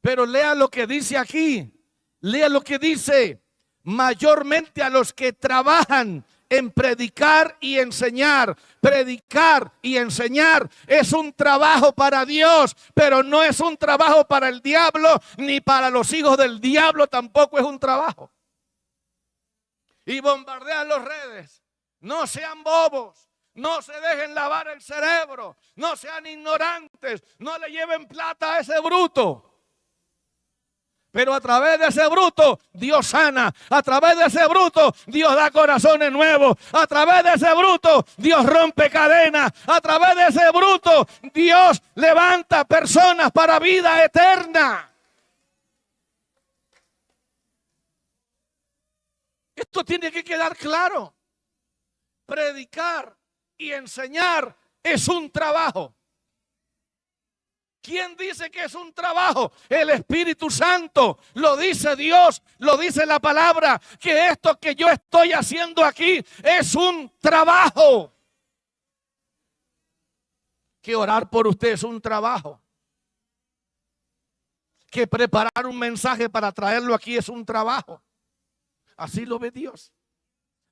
Pero lea lo que dice aquí. Lea lo que dice: mayormente a los que trabajan en predicar y enseñar. Predicar y enseñar es un trabajo para Dios, pero no es un trabajo para el diablo, ni para los hijos del diablo tampoco es un trabajo. Y bombardean las redes. No sean bobos. No se dejen lavar el cerebro. No sean ignorantes. No le lleven plata a ese bruto. Pero a través de ese bruto, Dios sana. A través de ese bruto, Dios da corazones nuevos. A través de ese bruto, Dios rompe cadenas. A través de ese bruto, Dios levanta personas para vida eterna. Esto tiene que quedar claro. Predicar y enseñar es un trabajo. ¿Quién dice que es un trabajo? El Espíritu Santo. Lo dice Dios, lo dice la palabra, que esto que yo estoy haciendo aquí es un trabajo. Que orar por usted es un trabajo. Que preparar un mensaje para traerlo aquí es un trabajo. Así lo ve Dios.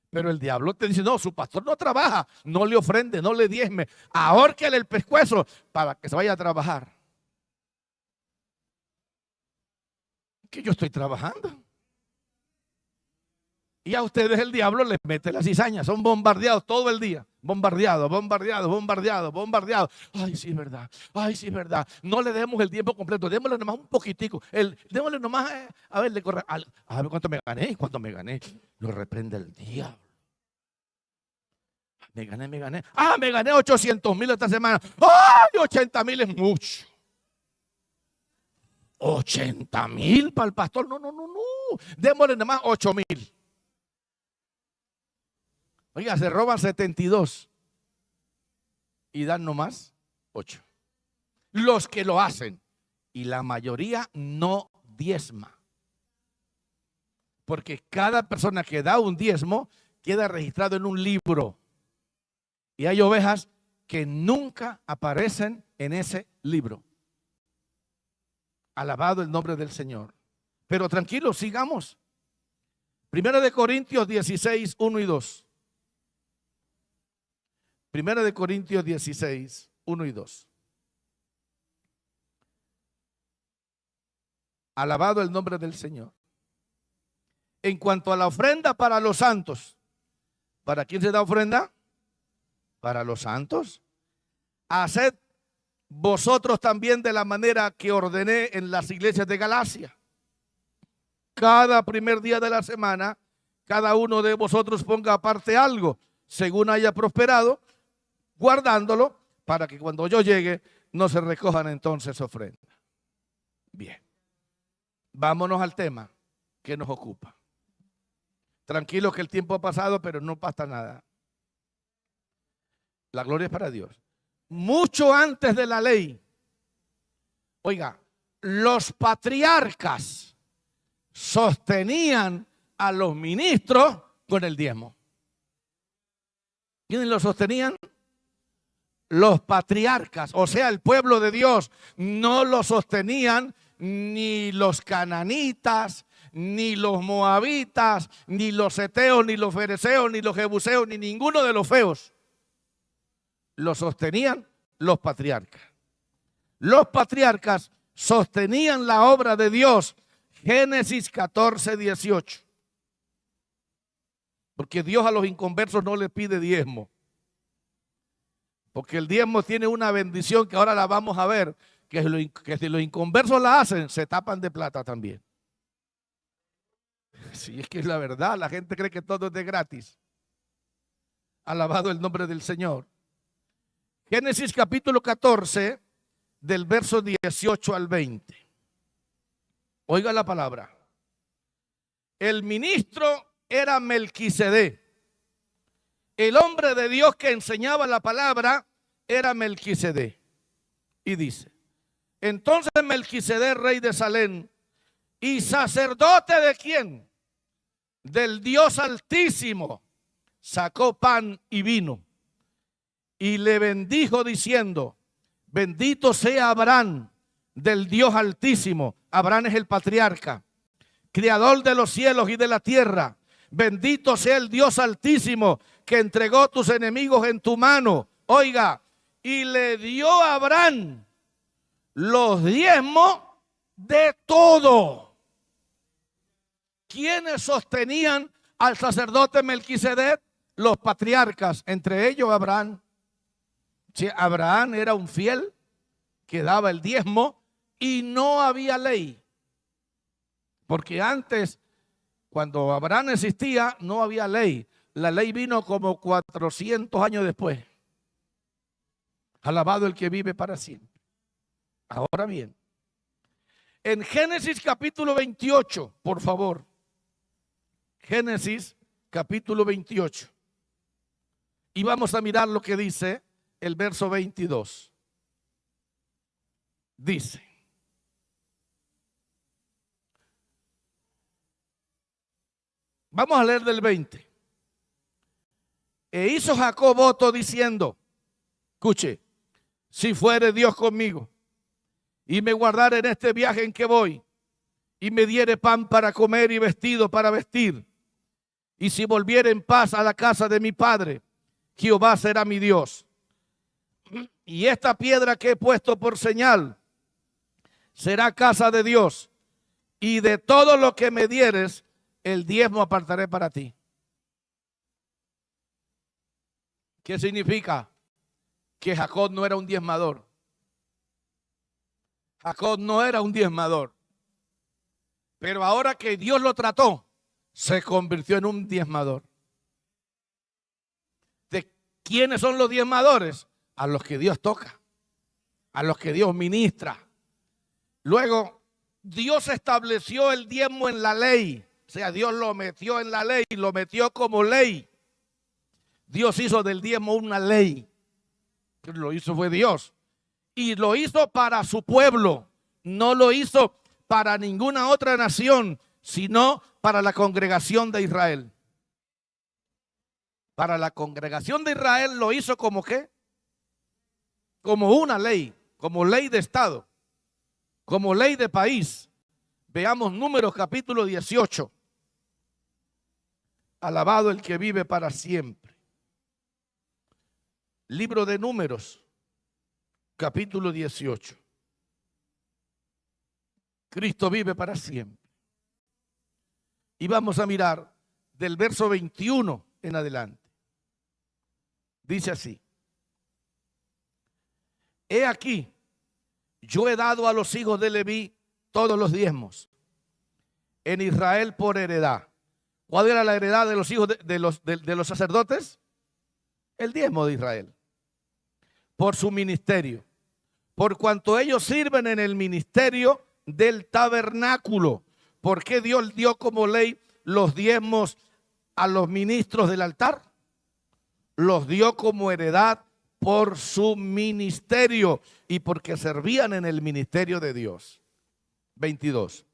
Pero el diablo te dice: no, su pastor no trabaja, no le ofrende, no le diezme, ahórquele el pescuezo para que se vaya a trabajar. Que yo estoy trabajando. Y a ustedes el diablo les mete la cizaña, son bombardeados todo el día. Bombardeado, bombardeado, bombardeado, bombardeado. Ay, sí, es verdad. Ay, sí, es verdad. No le demos el tiempo completo. Démosle nomás un poquitico. Démosle nomás, a ver, a ver cuánto me gané. ¿Cuánto me gané? Lo reprende el diablo. Me gané, me gané. Ah, me gané 800,000 esta semana. ¡Ay, 80,000 es mucho! 80,000 para el pastor. No, no, no, no. Démosle nomás 8,000. Oiga, se roban 72 y dan nomás 8. Los que lo hacen. Y la mayoría no diezma. Porque cada persona que da un diezmo queda registrado en un libro. Y hay ovejas que nunca aparecen en ese libro. Alabado el nombre del Señor. Pero tranquilos, sigamos. 1 Corintios 16, 1 y 2. 1 Corintios 16, 1 y 2. Alabado el nombre del Señor. En cuanto a la ofrenda para los santos, ¿para quién se da ofrenda? Para los santos. Haced vosotros también de la manera que ordené en las iglesias de Galacia. Cada primer día de la semana, cada uno de vosotros ponga aparte algo, según haya prosperado, guardándolo, para que cuando yo llegue no se recojan entonces ofrendas. Bien, vámonos al tema que nos ocupa. Tranquilo que el tiempo ha pasado, pero no pasa nada. La gloria es para Dios. Mucho antes de la ley, oiga, los patriarcas sostenían a los ministros con el diezmo. ¿Quiénes lo sostenían? Los patriarcas, o sea, el pueblo de Dios. No lo sostenían ni los cananitas, ni los moabitas, ni los heteos, ni los fereceos, ni los jebuseos, ni ninguno de los feos. Lo sostenían los patriarcas. Los patriarcas sostenían la obra de Dios. Génesis 14, 18. Porque Dios a los inconversos no les pide diezmo. Porque el diezmo tiene una bendición que ahora la vamos a ver, que si los inconversos la hacen, se tapan de plata también. Si es que es la verdad, la gente cree que todo es de gratis. Alabado el nombre del Señor. Génesis capítulo 14, del verso 18 al 20. Oiga la palabra. El ministro era Melquisedec. El hombre de Dios que enseñaba la palabra era Melquisedec. Y dice, entonces Melquisedec, rey de Salem, y sacerdote de quién? Del Dios Altísimo, sacó pan y vino. Y le bendijo diciendo, bendito sea Abraham del Dios Altísimo. Abraham es el patriarca, creador de los cielos y de la tierra. Bendito sea el Dios Altísimo que entregó tus enemigos en tu mano. Oiga, y le dio a Abraham los diezmos de todo. ¿Quiénes sostenían al sacerdote Melquisedec? Los patriarcas, entre ellos Abraham. Si Abraham era un fiel que daba el diezmo y no había ley. Porque antes, cuando Abraham existía, no había ley. La ley vino como 400 años después. Alabado el que vive para siempre. Ahora bien, en Génesis capítulo 28, por favor. Génesis capítulo 28. Y vamos a mirar lo que dice el verso 22. Dice, vamos a leer del 20. E hizo Jacob voto diciendo, escuche, si fuere Dios conmigo y me guardare en este viaje en que voy y me diere pan para comer y vestido para vestir, y si volviere en paz a la casa de mi padre, Jehová será mi Dios. Y esta piedra que he puesto por señal será casa de Dios, y de todo lo que me dieres, el diezmo apartaré para ti. ¿Qué significa? Que Jacob no era un diezmador. Jacob no era un diezmador. Pero ahora que Dios lo trató, se convirtió en un diezmador. ¿De quiénes son los diezmadores? A los que Dios toca, a los que Dios ministra. Luego, Dios estableció el diezmo en la ley. O sea, Dios lo metió en la ley, lo metió como ley. Dios hizo del diezmo una ley. Lo hizo fue Dios. Y lo hizo para su pueblo. No lo hizo para ninguna otra nación, sino para la congregación de Israel. Para la congregación de Israel lo hizo como ¿qué? Como una ley, como ley de Estado, como ley de país. Veamos Números capítulo 18. Alabado el que vive para siempre. Libro de Números, capítulo 18. Cristo vive para siempre. Y vamos a mirar del verso 21 en adelante. Dice así: he aquí, yo he dado a los hijos de Leví todos los diezmos en Israel por heredad. ¿Cuál era la heredad de los hijos de los sacerdotes? El diezmo de Israel. Por su ministerio. Por cuanto ellos sirven en el ministerio del tabernáculo. ¿Por qué Dios dio como ley los diezmos a los ministros del altar? Los dio como heredad por su ministerio y porque servían en el ministerio de Dios. 22.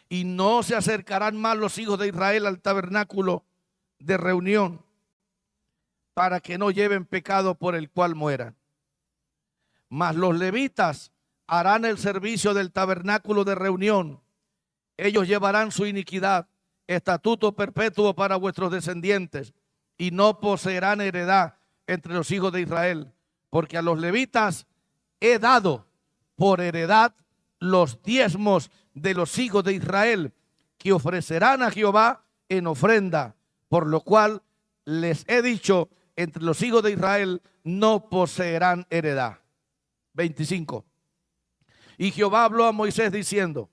Y no se acercarán más los hijos de Israel al tabernáculo de reunión, para que no lleven pecado por el cual mueran. Mas los levitas harán el servicio del tabernáculo de reunión. Ellos llevarán su iniquidad, estatuto perpetuo para vuestros descendientes, y no poseerán heredad entre los hijos de Israel, porque a los levitas he dado por heredad los diezmos de los hijos de Israel, que ofrecerán a Jehová en ofrenda, por lo cual les he dicho, entre los hijos de Israel no poseerán heredad. 25. Y Jehová habló a Moisés diciendo: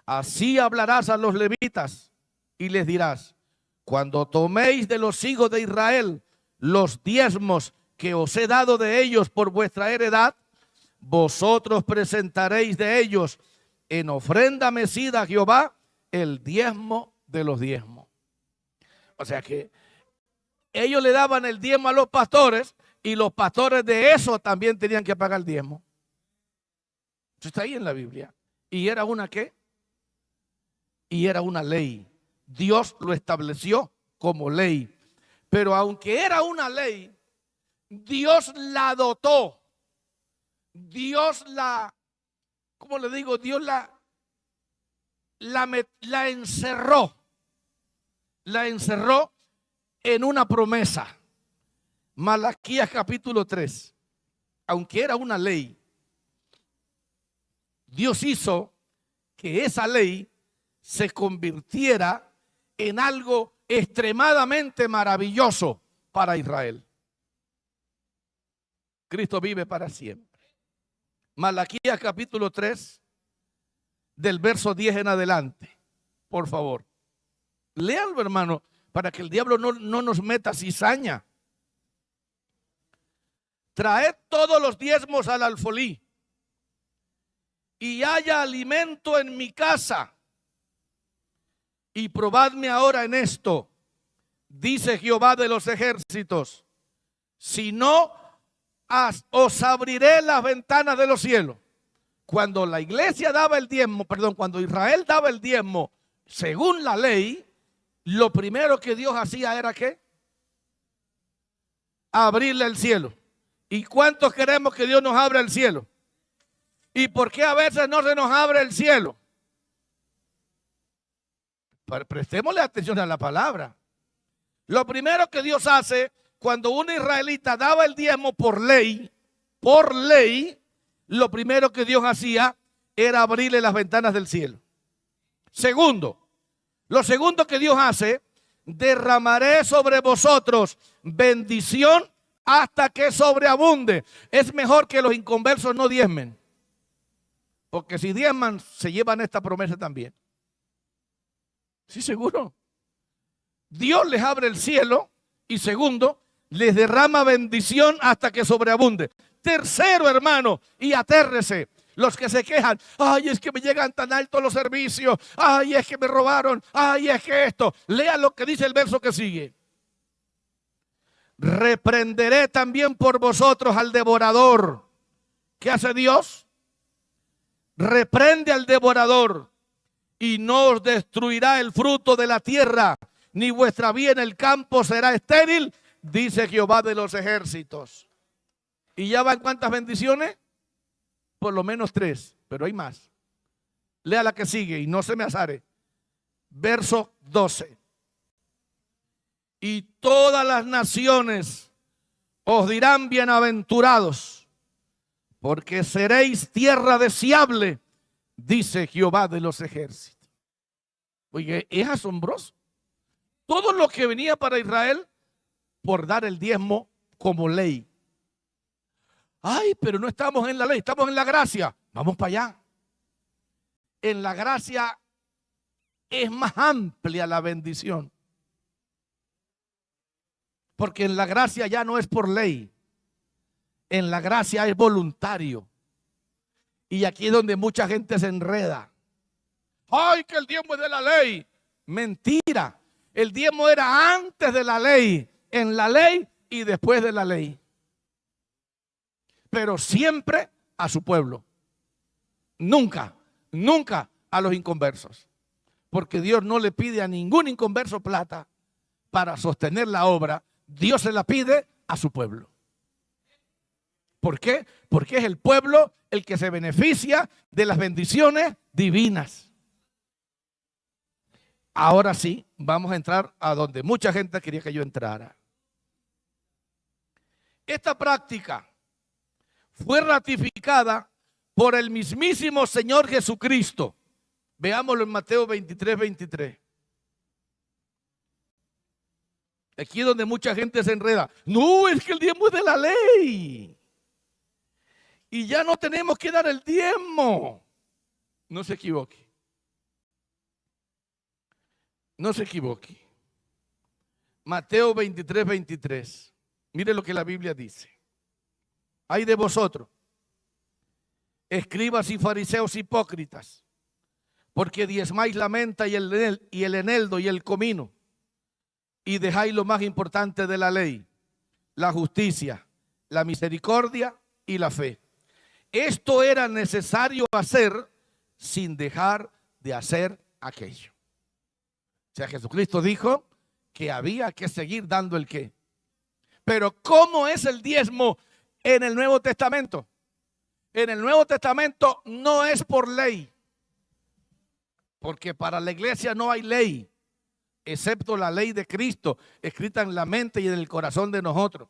así hablarás a los levitas y les dirás: cuando toméis de los hijos de Israel los diezmos que os he dado de ellos por vuestra heredad, vosotros presentaréis de ellos en ofrenda mecida a Jehová el diezmo de los diezmos. O sea que ellos le daban el diezmo a los pastores y los pastores de eso también tenían que pagar el diezmo. Eso está ahí en la Biblia. ¿Y era una qué? Y era una ley. Dios lo estableció como ley. Pero aunque era una ley, Dios la dotó. Dios la, ¿cómo le digo? Dios la encerró. La encerró en una promesa. Malaquías capítulo 3. Aunque era una ley, Dios hizo que esa ley se convirtiera en algo extremadamente maravilloso para Israel. Cristo vive para siempre. Malaquías capítulo 3, del verso 10 en adelante. Por favor, léanlo, hermano, para que el diablo no nos meta cizaña. Traed todos los diezmos al alfolí, y haya alimento en mi casa. Y probadme ahora en esto, dice Jehová de los ejércitos, si no, os abriré las ventanas de los cielos. Cuando la iglesia daba el diezmo, cuando Israel daba el diezmo, según la ley, lo primero que Dios hacía era ¿qué? Abrirle el cielo. ¿Y cuántos queremos que Dios nos abra el cielo? ¿Y por qué a veces no se nos abre el cielo? Prestémosle atención a la palabra. Lo primero que Dios hace cuando un israelita daba el diezmo por ley, lo primero que Dios hacía era abrirle las ventanas del cielo. Segundo, lo segundo que Dios hace, derramaré sobre vosotros bendición hasta que sobreabunde. Es mejor que los inconversos no diezmen, porque si diezman se llevan esta promesa también. Sí, seguro. Dios les abre el cielo y segundo, les derrama bendición hasta que sobreabunde. Tercero, hermano, y atérrese. Los que se quejan, ay, es que me llegan tan altos los servicios, ay, es que me robaron, ay, es que esto. Lea lo que dice el verso que sigue. Reprenderé también por vosotros al devorador. ¿Qué hace Dios? Reprende al devorador y no os destruirá el fruto de la tierra, ni vuestra vida en el campo será estéril, dice Jehová de los ejércitos. ¿Y ya van cuántas bendiciones? Por lo menos 3, pero hay más. Lea la que sigue y no se me azare. Verso 12. Y todas las naciones os dirán bienaventurados, porque seréis tierra deseable, dice Jehová de los ejércitos. Oye, es asombroso. Todo lo que venía para Israel por dar el diezmo como ley. Ay, pero no estamos en la ley, estamos en la gracia. Vamos para allá. En la gracia es más amplia la bendición. Porque en la gracia ya no es por ley. En la gracia es voluntario. Y aquí es donde mucha gente se enreda. Ay, que el diezmo es de la ley. Mentira. El diezmo era antes de la ley, en la ley y después de la ley. Pero siempre a su pueblo. Nunca, nunca a los inconversos. Porque Dios no le pide a ningún inconverso plata para sostener la obra. Dios se la pide a su pueblo. ¿Por qué? Porque es el pueblo el que se beneficia de las bendiciones divinas. Ahora sí, vamos a entrar a donde mucha gente quería que yo entrara. Esta práctica fue ratificada por el mismísimo Señor Jesucristo. Veámoslo en Mateo 23:23. Aquí es donde mucha gente se enreda. No, es que el diezmo es de la ley. Y ya no tenemos que dar el diezmo. No se equivoque. No se equivoque. Mateo 23:23. Mire lo que la Biblia dice. Ay de vosotros, escribas y fariseos hipócritas, porque diezmáis la menta y el eneldo y el comino, y dejáis lo más importante de la ley, la justicia, la misericordia y la fe. Esto era necesario hacer sin dejar de hacer aquello. O sea, Jesucristo dijo que había que seguir dando el qué. Pero ¿cómo es el diezmo en el Nuevo Testamento? En el Nuevo Testamento no es por ley, porque para la iglesia no hay ley, excepto la ley de Cristo, escrita en la mente y en el corazón de nosotros.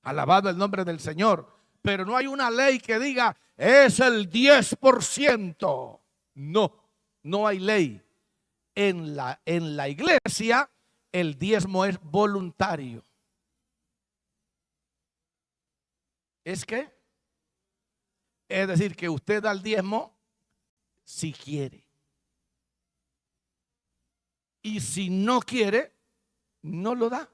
Alabado el nombre del Señor. Pero no hay una ley que diga, es el 10%. No, no hay ley. En la iglesia, el diezmo es voluntario. ¿Es qué? Es decir, que usted da el diezmo si quiere. Y si no quiere, no lo da.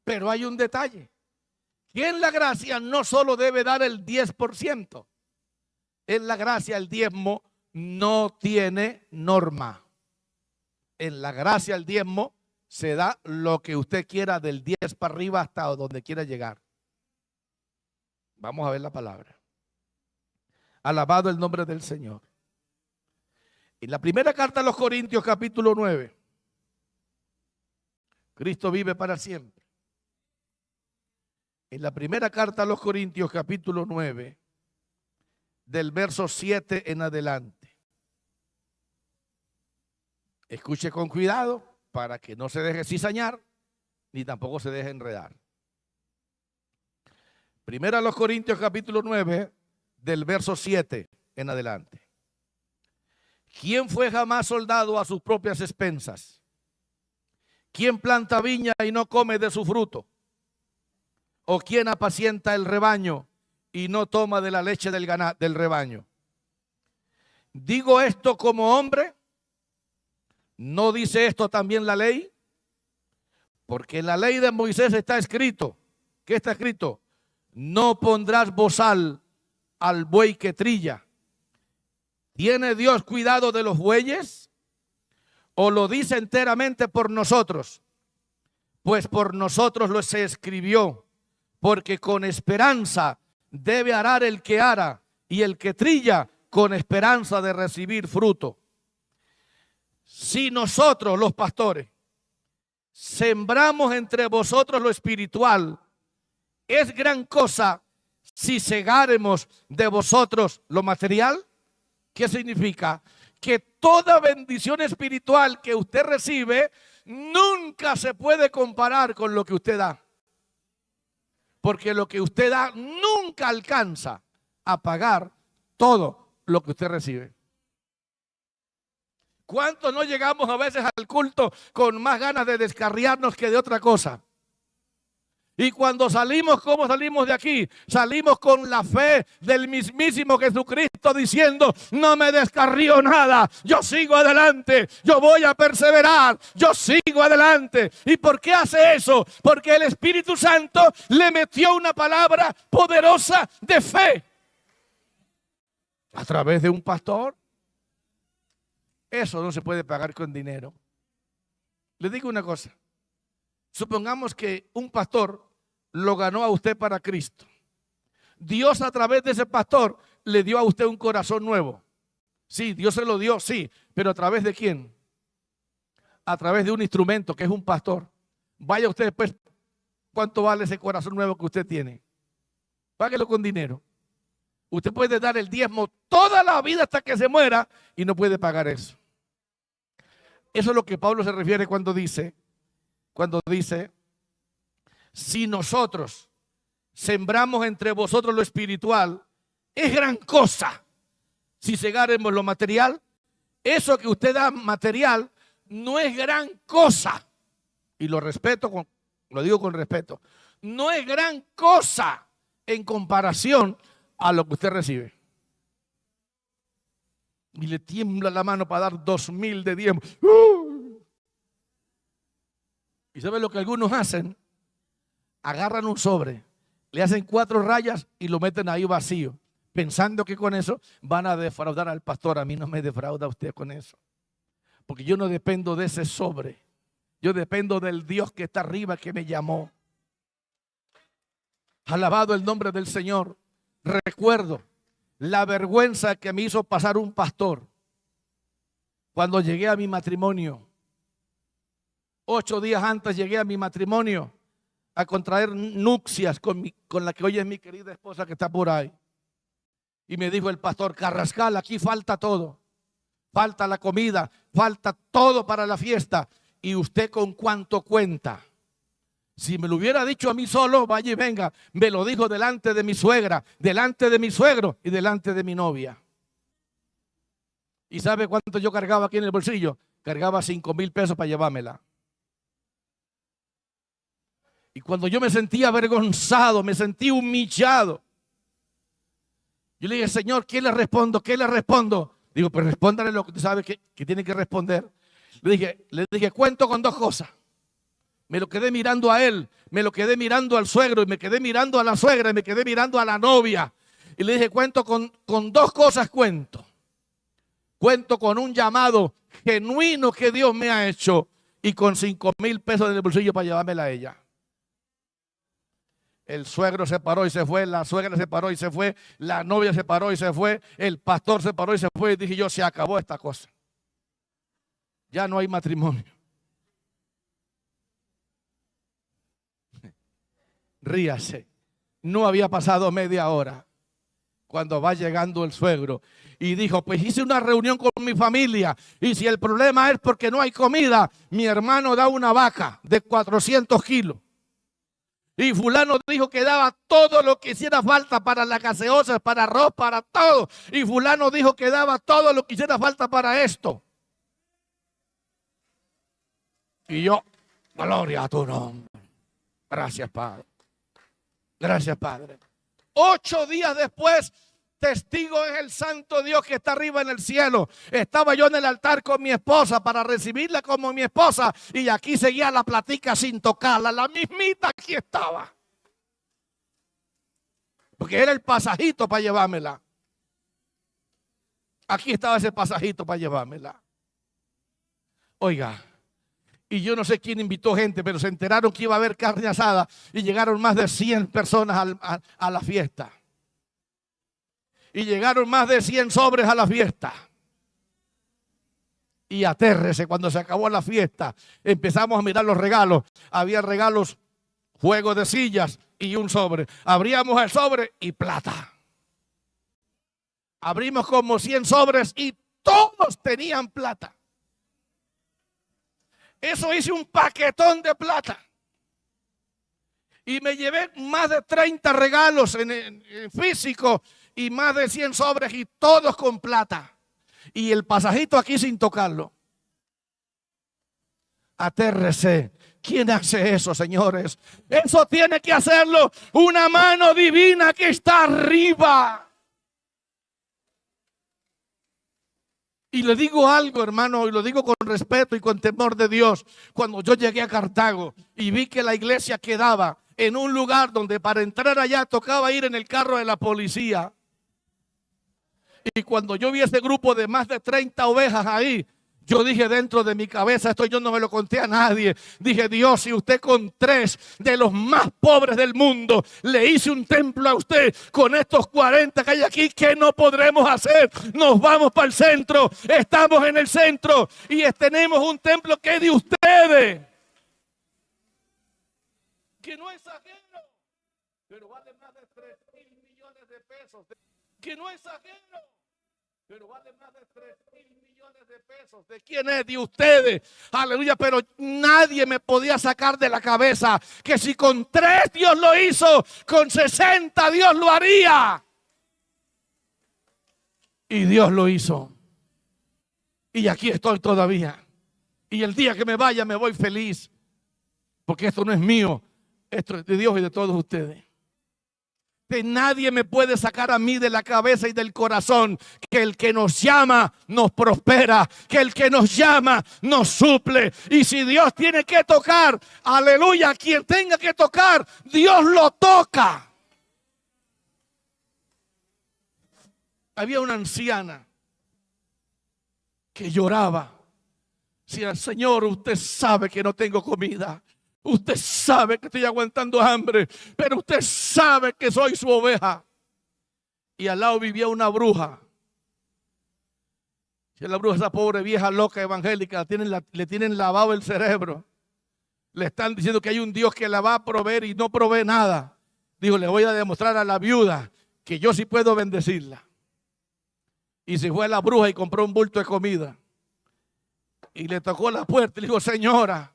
Pero hay un detalle. Que en la gracia no solo debe dar el 10%. En la gracia el diezmo no tiene norma. En la gracia el diezmo se da lo que usted quiera del 10 para arriba hasta donde quiera llegar. Vamos a ver la palabra. Alabado el nombre del Señor. En la primera carta a los Corintios, capítulo 9. Cristo vive para siempre. En la primera carta a los Corintios, capítulo 9, del verso 7 en adelante. Escuche con cuidado para que no se deje cizañar ni tampoco se deje enredar. Primera a los Corintios, capítulo 9, del verso 7 en adelante. ¿Quién fue jamás soldado a sus propias expensas? ¿Quién planta viña y no come de su fruto? ¿O quién apacienta el rebaño y no toma de la leche del rebaño? ¿Digo esto como hombre? ¿No dice esto también la ley? Porque en la ley de Moisés está escrito, ¿qué está escrito? No pondrás bozal al buey que trilla. ¿Tiene Dios cuidado de los bueyes? ¿O lo dice enteramente por nosotros? Pues por nosotros lo se escribió, porque con esperanza debe arar el que ara, y el que trilla con esperanza de recibir fruto. Si nosotros, los pastores, sembramos entre vosotros lo espiritual, ¿es gran cosa si segáremos de vosotros lo material? ¿Qué significa? Que toda bendición espiritual que usted recibe nunca se puede comparar con lo que usted da. Porque lo que usted da nunca alcanza a pagar todo lo que usted recibe. ¿Cuántos no llegamos a veces al culto con más ganas de descarriarnos que de otra cosa? Y cuando salimos, ¿cómo salimos de aquí? Salimos con la fe del mismísimo Jesucristo diciendo, no me descarrío nada, yo sigo adelante, yo voy a perseverar, yo sigo adelante. ¿Y por qué hace eso? Porque el Espíritu Santo le metió una palabra poderosa de fe. A través de un pastor. Eso no se puede pagar con dinero. Le digo una cosa. Supongamos que un pastor lo ganó a usted para Cristo. Dios a través de ese pastor le dio a usted un corazón nuevo. Sí, Dios se lo dio, sí. Pero ¿a través de quién? A través de un instrumento que es un pastor. Vaya usted después, ¿cuánto vale ese corazón nuevo que usted tiene? Páguelo con dinero. Usted puede dar el diezmo toda la vida hasta que se muera y no puede pagar eso. Eso es lo que Pablo se refiere cuando dice, si nosotros sembramos entre vosotros lo espiritual, es gran cosa si segáremos lo material. Eso que usted da material no es gran cosa. Y lo respeto, lo digo con respeto. No es gran cosa en comparación a lo que usted recibe. Y le tiembla la mano para dar 2,000 de diezmo. ¿Y sabe lo que algunos hacen? Agarran un sobre, le hacen 4 rayas y lo meten ahí vacío, pensando que con eso van a defraudar al pastor. A mí no me defrauda usted con eso, porque yo no dependo de ese sobre. Yo dependo del Dios que está arriba, que me llamó. Alabado el nombre del Señor. Recuerdo la vergüenza que me hizo pasar un pastor cuando llegué a mi matrimonio. 8 días antes llegué a mi matrimonio a contraer nupcias con la que hoy es mi querida esposa que está por ahí. Y me dijo el pastor: Carrascal, aquí falta todo. Falta la comida, falta todo para la fiesta. ¿Y usted con cuánto cuenta? Si me lo hubiera dicho a mí solo, vaya y venga. Me lo dijo delante de mi suegra, delante de mi suegro y delante de mi novia. ¿Y sabe cuánto yo cargaba aquí en el bolsillo? Cargaba 5,000 pesos para llevármela. Y cuando yo me sentí avergonzado, me sentí humillado, yo le dije: Señor, ¿qué le respondo? ¿Qué le respondo? Digo: pues respóndale lo que usted sabe que tiene que responder. Le dije, cuento con 2 cosas. Me lo quedé mirando a él, me lo quedé mirando al suegro, y me quedé mirando a la suegra, y me quedé mirando a la novia. Y le dije: cuento con 2 cosas, cuento. Cuento con un llamado genuino que Dios me ha hecho, y con 5,000 pesos en el bolsillo para llevármela a ella. El suegro se paró y se fue, la suegra se paró y se fue, la novia se paró y se fue, el pastor se paró y se fue. Y dije yo: se acabó esta cosa. Ya no hay matrimonio. Ríase. No había pasado media hora cuando va llegando el suegro y dijo: pues hice una reunión con mi familia, y si el problema es porque no hay comida, mi hermano da una vaca de 400 kilos. Y fulano dijo que daba todo lo que hiciera falta para las gaseosas, para arroz, para todo. Y fulano dijo que daba todo lo que hiciera falta para esto. Y yo Gloria a tu nombre. Gracias, Padre. Gracias, Padre. 8 días después, testigo es el santo Dios que está arriba en el cielo. Estaba yo en el altar con mi esposa para recibirla como mi esposa. Y aquí seguía la platica sin tocarla. La mismita aquí estaba. Porque era el pasajito para llevármela. Aquí estaba ese pasajito para llevármela. Oiga. Y yo no sé quién invitó gente, pero se enteraron que iba a haber carne asada y llegaron más de 100 personas a la fiesta. Y llegaron más de 100 sobres a la fiesta. Y atérrese, cuando se acabó la fiesta, empezamos a mirar los regalos. Había regalos, juegos de sillas y un sobre. Abríamos el sobre y plata. Abrimos como 100 sobres y todos tenían plata. Eso hice un paquetón de plata. Y me llevé más de 30 regalos en físico y más de 100 sobres y todos con plata. Y el pasajito aquí sin tocarlo. Atérrese. ¿Quién hace eso, señores? Eso tiene que hacerlo una mano divina que está arriba. Y le digo algo, hermano, y lo digo con respeto y con temor de Dios. Cuando yo llegué a Cartago y vi que la iglesia quedaba en un lugar donde para entrar allá tocaba ir en el carro de la policía. Y cuando yo vi ese grupo de más de 30 ovejas ahí, yo dije dentro de mi cabeza, esto yo no me lo conté a nadie. Dije, Dios, si usted con 3 de los más pobres del mundo le hice un templo a usted, con estos 40 que hay aquí, ¿qué no podremos hacer? Nos vamos para el centro, estamos en el centro y tenemos un templo que es de ustedes. Que no es ajeno, pero vale más de 3.000 millones de pesos. Que no es ajeno, pero vale más de 3.000 millones de pesos. ¿De quién es? De ustedes. Aleluya. Pero nadie me podía sacar de la cabeza que si con 3 Dios lo hizo, con 60 Dios lo haría. Y Dios lo hizo. Y aquí estoy todavía. Y el día que me vaya me voy feliz. Porque esto no es mío. Esto es de Dios y de todos ustedes. Que nadie me puede sacar a mí de la cabeza y del corazón que el que nos llama nos prospera, que el que nos llama nos suple. Y si Dios tiene que tocar, aleluya, quien tenga que tocar, Dios lo toca. Había una anciana que lloraba. Decía, Señor, usted sabe que no tengo comida. Usted sabe que estoy aguantando hambre, pero usted sabe que soy su oveja. Y al lado vivía una bruja. Y la bruja, esa pobre vieja loca evangélica, le tienen lavado el cerebro. Le están diciendo que hay un Dios que la va a proveer y no provee nada. Dijo, le voy a demostrar a la viuda que yo sí puedo bendecirla. Y se fue a la bruja y compró un bulto de comida. Y le tocó la puerta y le dijo, señora,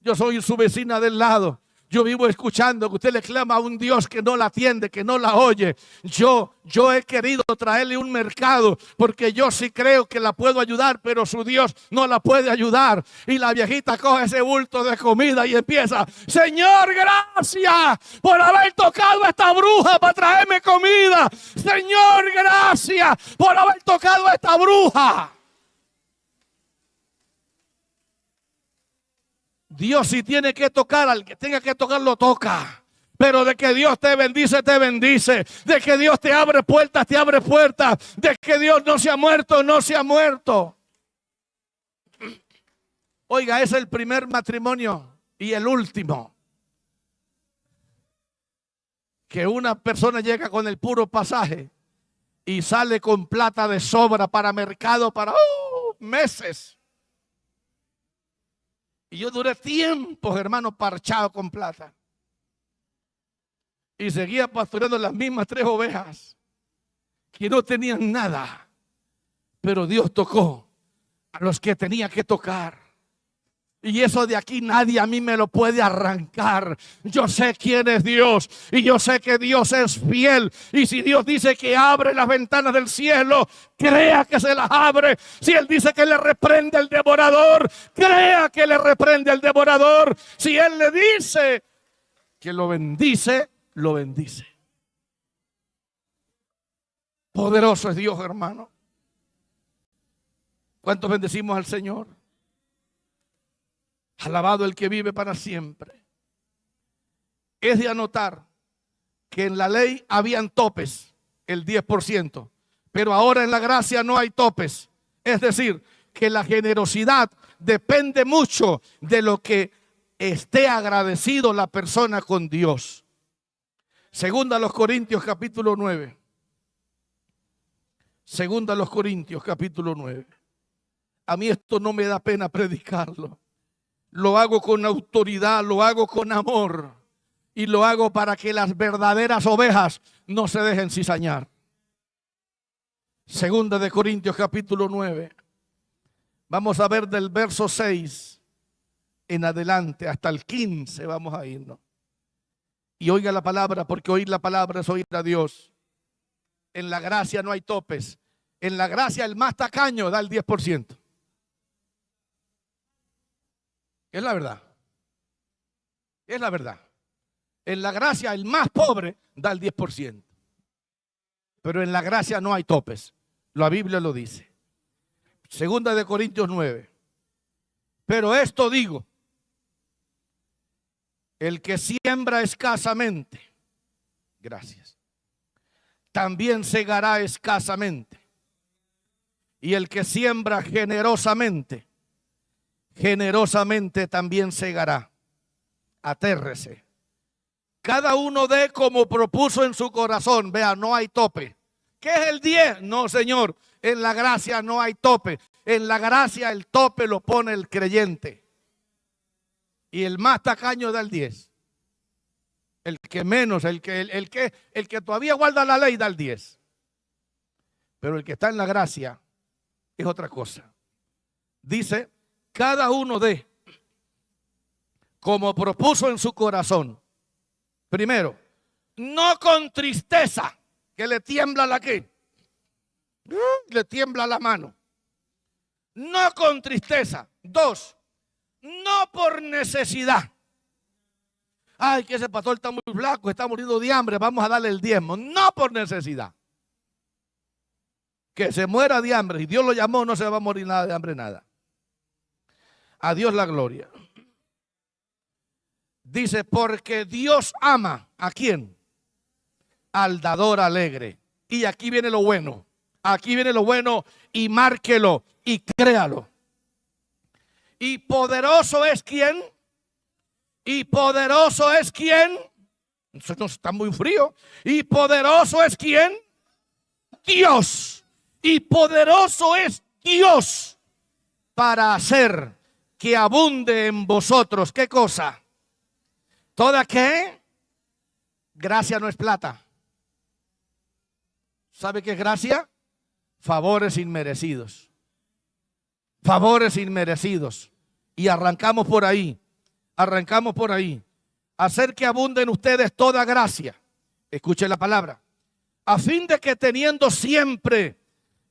yo soy su vecina del lado. Yo vivo escuchando que usted le clama a un Dios que no la atiende, que no la oye. Yo he querido traerle un mercado porque yo sí creo que la puedo ayudar, pero su Dios no la puede ayudar. Y la viejita coge ese bulto de comida y empieza, Señor, gracias por haber tocado a esta bruja para traerme comida. Señor, gracias por haber tocado a esta bruja. Dios si tiene que tocar, al que tenga que tocar lo toca. Pero de que Dios te bendice, te bendice. De que Dios te abre puertas, te abre puertas. De que Dios no se ha muerto, no se ha muerto. Oiga, es el primer matrimonio y el último. Que una persona llega con el puro pasaje y sale con plata de sobra para mercado para meses. Y yo duré tiempos, hermano, parchado con plata. Y seguía pastoreando las mismas 3 ovejas que no tenían nada. Pero Dios tocó a los que tenía que tocar. Y eso de aquí nadie a mí me lo puede arrancar. Yo sé quién es Dios y yo sé que Dios es fiel. Y si Dios dice que abre las ventanas del cielo, crea que se las abre. Si Él dice que le reprende al devorador, crea que le reprende al devorador. Si Él le dice que lo bendice, lo bendice. Poderoso es Dios, hermano. ¿Cuántos bendecimos al Señor? Alabado el que vive para siempre. Es de anotar que en la ley habían topes, el 10%, pero ahora en la gracia no hay topes. Es decir, que la generosidad depende mucho de lo que esté agradecido la persona con Dios. Segunda a los Corintios capítulo 9. Segunda a los Corintios capítulo 9. A mí esto no me da pena predicarlo. Lo hago con autoridad, lo hago con amor y lo hago para que las verdaderas ovejas no se dejen cizañar. Segunda de Corintios capítulo 9. Vamos a ver del verso 6 en adelante hasta el 15 vamos a irnos. Y oiga la palabra, porque oír la palabra es oír a Dios. En la gracia no hay topes. En la gracia el más tacaño da el 10%. Es la verdad. Es la verdad. En la gracia el más pobre da el 10%. Pero en la gracia no hay topes. La Biblia lo dice. Segunda de Corintios 9. Pero esto digo. El que siembra escasamente. Gracias. También segará escasamente. Y el que siembra generosamente. Generosamente también segará. Atérrese. Cada uno dé como propuso en su corazón. Vea, no hay tope. ¿Qué es el 10? No, Señor. En la gracia no hay tope. En la gracia el tope lo pone el creyente. Y el más tacaño da el 10. El que menos, el que todavía guarda la ley da el 10. Pero el que está en la gracia es otra cosa. Dice, cada uno dé como propuso en su corazón. Primero, no con tristeza, que le tiembla la qué, le tiembla la mano. No con tristeza. Dos, no por necesidad. Ay, que ese pastor está muy flaco, está muriendo de hambre, vamos a darle el diezmo. No por necesidad. Que se muera de hambre. Si Dios lo llamó, no se va a morir nada de hambre, nada. A Dios la gloria. Dice, porque Dios ama, ¿a quién? Al dador alegre. Y aquí viene lo bueno. Aquí viene lo bueno y márquelo y créalo. Y poderoso es ¿quién? Y poderoso es ¿quién? Eso no está muy frío. Y poderoso es ¿quién? Dios. Y poderoso es Dios para hacer que abunde en vosotros. ¿Qué cosa? ¿Toda qué? Gracia no es plata. ¿Sabe qué es gracia? Favores inmerecidos. Favores inmerecidos. Y arrancamos por ahí. Arrancamos por ahí. Hacer que abunde en ustedes toda gracia. Escuche la palabra. A fin de que teniendo siempre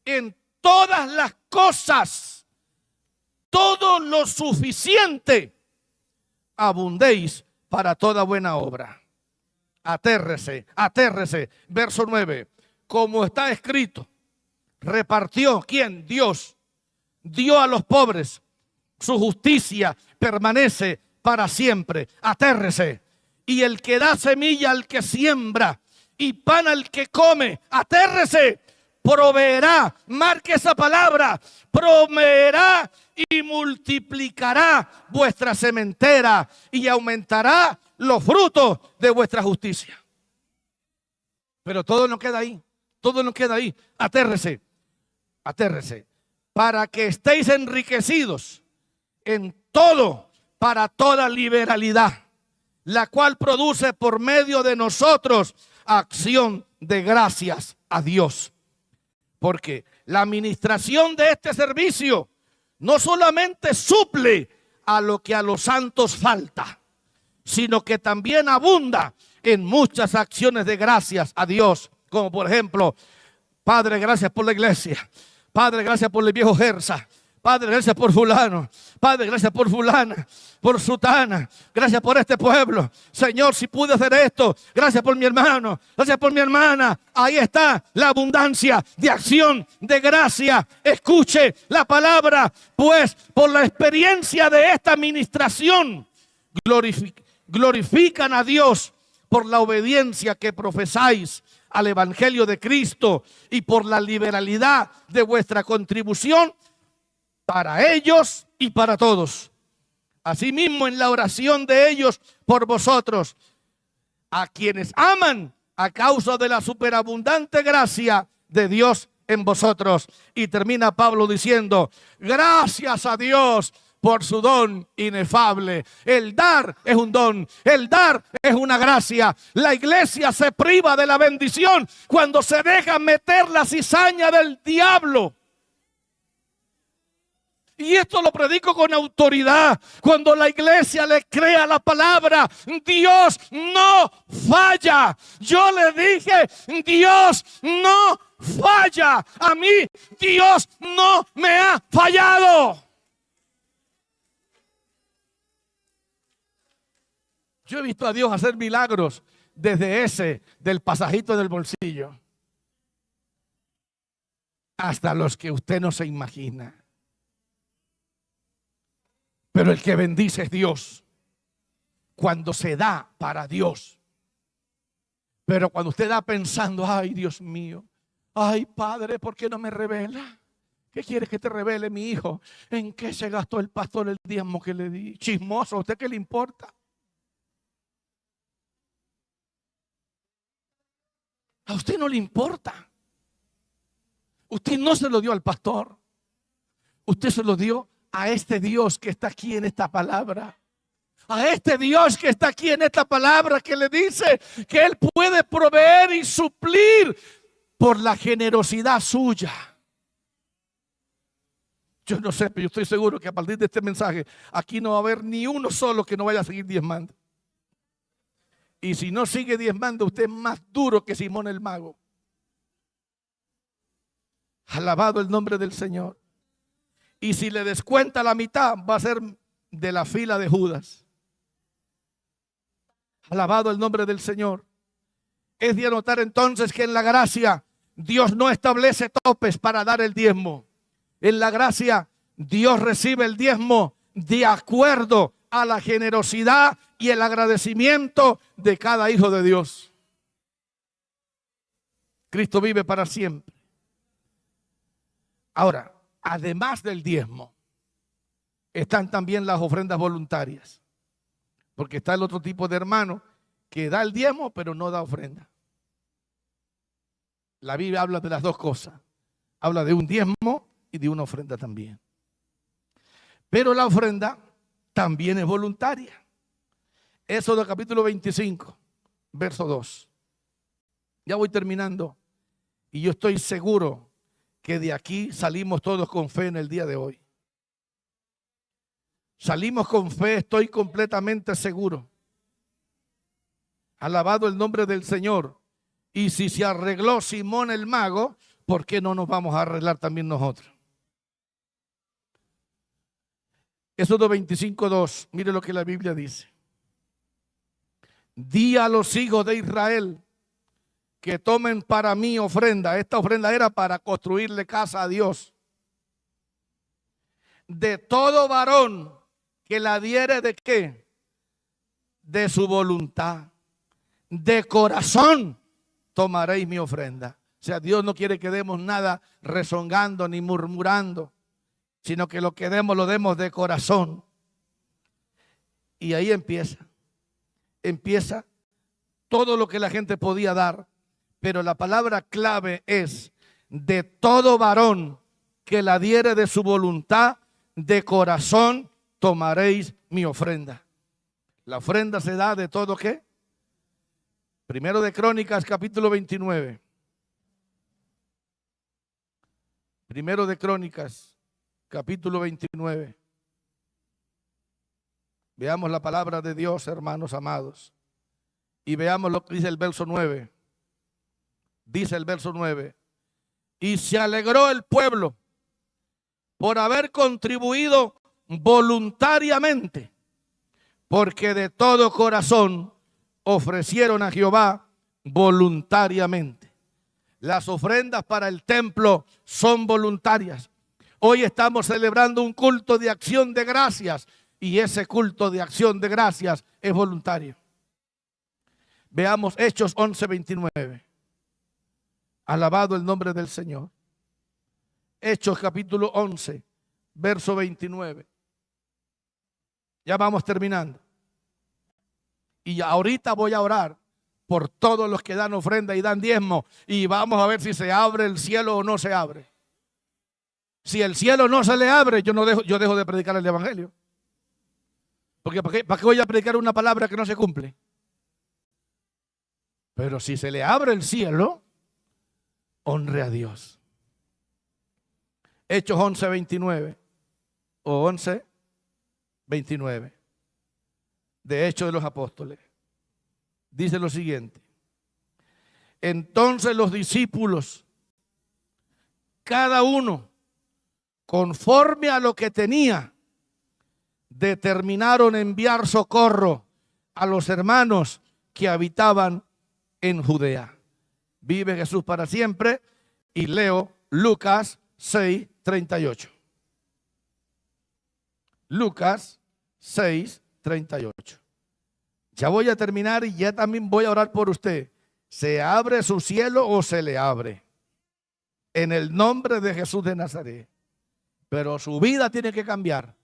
en todas las cosas todo lo suficiente, abundéis para toda buena obra. Atérrese, atérrese. Verso 9. Como está escrito, repartió, ¿quién? Dios. Dio a los pobres. Su justicia permanece para siempre. Atérrese. Y el que da semilla al que siembra y pan al que come, atérrese. Proveerá, marque esa palabra, proveerá y multiplicará vuestra sementera y aumentará los frutos de vuestra justicia. Pero todo no queda ahí, todo no queda ahí. Atérrese, atérrese, para que estéis enriquecidos en todo, para toda liberalidad, la cual produce por medio de nosotros acción de gracias a Dios. Porque la administración de este servicio no solamente suple a lo que a los santos falta, sino que también abunda en muchas acciones de gracias a Dios, como por ejemplo, Padre, gracias por la iglesia. Padre, gracias por el viejo Gersa. Padre, gracias por fulano. Padre, gracias por fulana, por sutana. Gracias por este pueblo. Señor, si pude hacer esto, gracias por mi hermano, gracias por mi hermana. Ahí está la abundancia de acción, de gracia. Escuche la palabra, pues por la experiencia de esta administración, glorifican a Dios por la obediencia que profesáis al Evangelio de Cristo y por la liberalidad de vuestra contribución para ellos y para todos. Asimismo, en la oración de ellos por vosotros, a quienes aman a causa de la superabundante gracia de Dios en vosotros. Y termina Pablo diciendo, gracias a Dios por su don inefable. El dar es un don, el dar es una gracia. La iglesia se priva de la bendición cuando se deja meter la cizaña del diablo. Y esto lo predico con autoridad. Cuando la iglesia le crea la palabra, Dios no falla. Yo le dije, Dios no falla. A mí, Dios no me ha fallado. Yo he visto a Dios hacer milagros desde ese del pasajito del bolsillo hasta los que usted no se imagina. Pero el que bendice es Dios cuando se da para Dios. Pero cuando usted da pensando, ay Dios mío, ay Padre, ¿por qué no me revela? ¿Qué quieres que te revele mi hijo? ¿En qué se gastó el pastor el diezmo que le di? Chismoso, ¿a usted qué le importa? A usted no le importa. Usted no se lo dio al pastor. Usted se lo dio a este Dios que está aquí en esta palabra. A este Dios que está aquí en esta palabra, que le dice que Él puede proveer y suplir por la generosidad suya. Yo no sé, pero yo estoy seguro que a partir de este mensaje aquí no va a haber ni uno solo que no vaya a seguir diezmando. Y si no sigue diezmando, usted es más duro que Simón el mago. Alabado el nombre del Señor. Y si le descuenta la mitad, va a ser de la fila de Judas. Alabado el nombre del Señor. Es de anotar entonces que en la gracia Dios no establece topes para dar el diezmo. En la gracia Dios recibe el diezmo de acuerdo a la generosidad y el agradecimiento de cada hijo de Dios. Cristo vive para siempre. Ahora, además del diezmo, están también las ofrendas voluntarias. Porque está el otro tipo de hermano que da el diezmo pero no da ofrenda. La Biblia habla de las dos cosas. Habla de un diezmo y de una ofrenda también. Pero la ofrenda también es voluntaria. Éxodo capítulo 25, verso 2. Ya voy terminando. Y yo estoy seguro que de aquí salimos todos con fe en el día de hoy. Salimos con fe, estoy completamente seguro. Alabado el nombre del Señor. Y si se arregló Simón el mago, ¿por qué no nos vamos a arreglar también nosotros? Éxodo 25:2, mire lo que la Biblia dice. Di a los hijos de Israel que tomen para mí ofrenda. Esta ofrenda era para construirle casa a Dios. De todo varón que la diere de qué? De su voluntad. De corazón tomaréis mi ofrenda. O sea, Dios no quiere que demos nada rezongando ni murmurando, sino que lo que demos lo demos de corazón. Y ahí empieza todo lo que la gente podía dar, pero la palabra clave es de todo varón que la diere de su voluntad, de corazón tomaréis mi ofrenda. La ofrenda se da de todo ¿qué? Primero de Crónicas capítulo 29. Primero de Crónicas capítulo 29. Veamos la palabra de Dios, hermanos amados. Y veamos lo que dice el verso 9. Dice el verso 9. Y se alegró el pueblo por haber contribuido voluntariamente, porque de todo corazón ofrecieron a Jehová voluntariamente. Las ofrendas para el templo son voluntarias. Hoy estamos celebrando un culto de acción de gracias y ese culto de acción de gracias es voluntario. Veamos Hechos 11:29. Alabado el nombre del Señor. Hechos capítulo 11, verso 29. Ya vamos terminando. Y ahorita voy a orar por todos los que dan ofrenda y dan diezmo. Y vamos a ver si se abre el cielo o no se abre. Si el cielo no se le abre, yo dejo de predicar el evangelio. Porque ¿para qué voy a predicar una palabra que no se cumple? Pero si se le abre el cielo, honre a Dios. Hechos 11:29 o 11:29 de Hechos de los Apóstoles. Dice lo siguiente. Entonces los discípulos, cada uno, conforme a lo que tenía, determinaron enviar socorro a los hermanos que habitaban en Judea. Vive Jesús para siempre. Y leo Lucas 6:38. Lucas 6:38. Ya voy a terminar y ya también voy a orar por usted. ¿Se abre su cielo o se le abre? En el nombre de Jesús de Nazaret. Pero su vida tiene que cambiar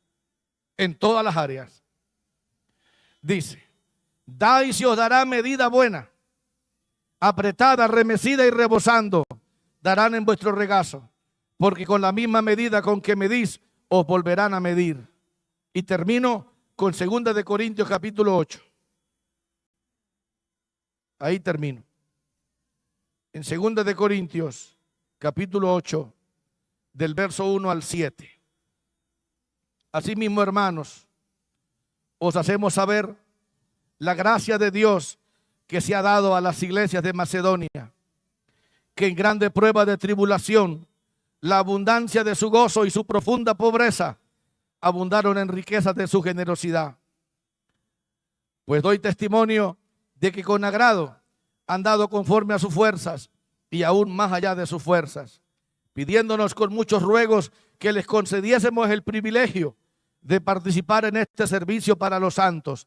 en todas las áreas. Dice, da y se os dará medida buena, apretada, remecida y rebosando, darán en vuestro regazo, porque con la misma medida con que medís, os volverán a medir. Y termino con 2 de Corintios capítulo 8. Ahí termino. En 2 de Corintios capítulo 8, del verso 1 al 7. Asimismo, hermanos, os hacemos saber la gracia de Dios que se ha dado a las iglesias de Macedonia, que en grande prueba de tribulación, la abundancia de su gozo y su profunda pobreza abundaron en riquezas de su generosidad. Pues doy testimonio de que con agrado han dado conforme a sus fuerzas y aún más allá de sus fuerzas, pidiéndonos con muchos ruegos que les concediésemos el privilegio de participar en este servicio para los santos.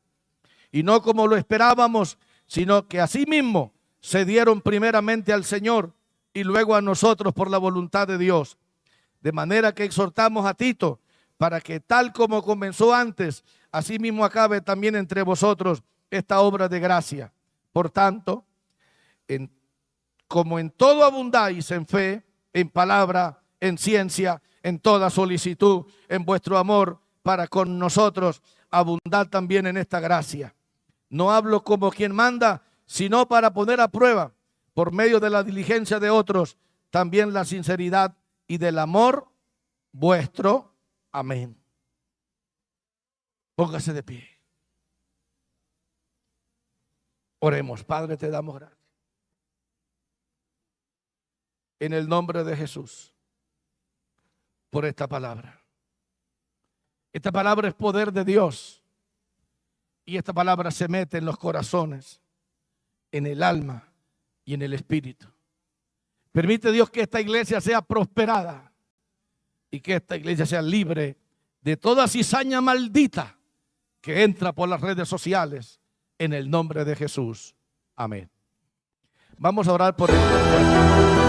Y no como lo esperábamos, sino que asimismo se dieron primeramente al Señor y luego a nosotros por la voluntad de Dios. De manera que exhortamos a Tito para que tal como comenzó antes, asimismo acabe también entre vosotros esta obra de gracia. Por tanto, como en todo abundáis en fe, en palabra, en ciencia, en toda solicitud, en vuestro amor para con nosotros, abundad también en esta gracia. No hablo como quien manda, sino para poner a prueba, por medio de la diligencia de otros, también la sinceridad y del amor vuestro. Amén. Póngase de pie. Oremos. Padre, te damos gracias. En el nombre de Jesús, por esta palabra. Esta palabra es poder de Dios. Y esta palabra se mete en los corazones, en el alma y en el espíritu. Permite Dios que esta iglesia sea prosperada y que esta iglesia sea libre de toda cizaña maldita que entra por las redes sociales, en el nombre de Jesús. Amén. Vamos a orar por el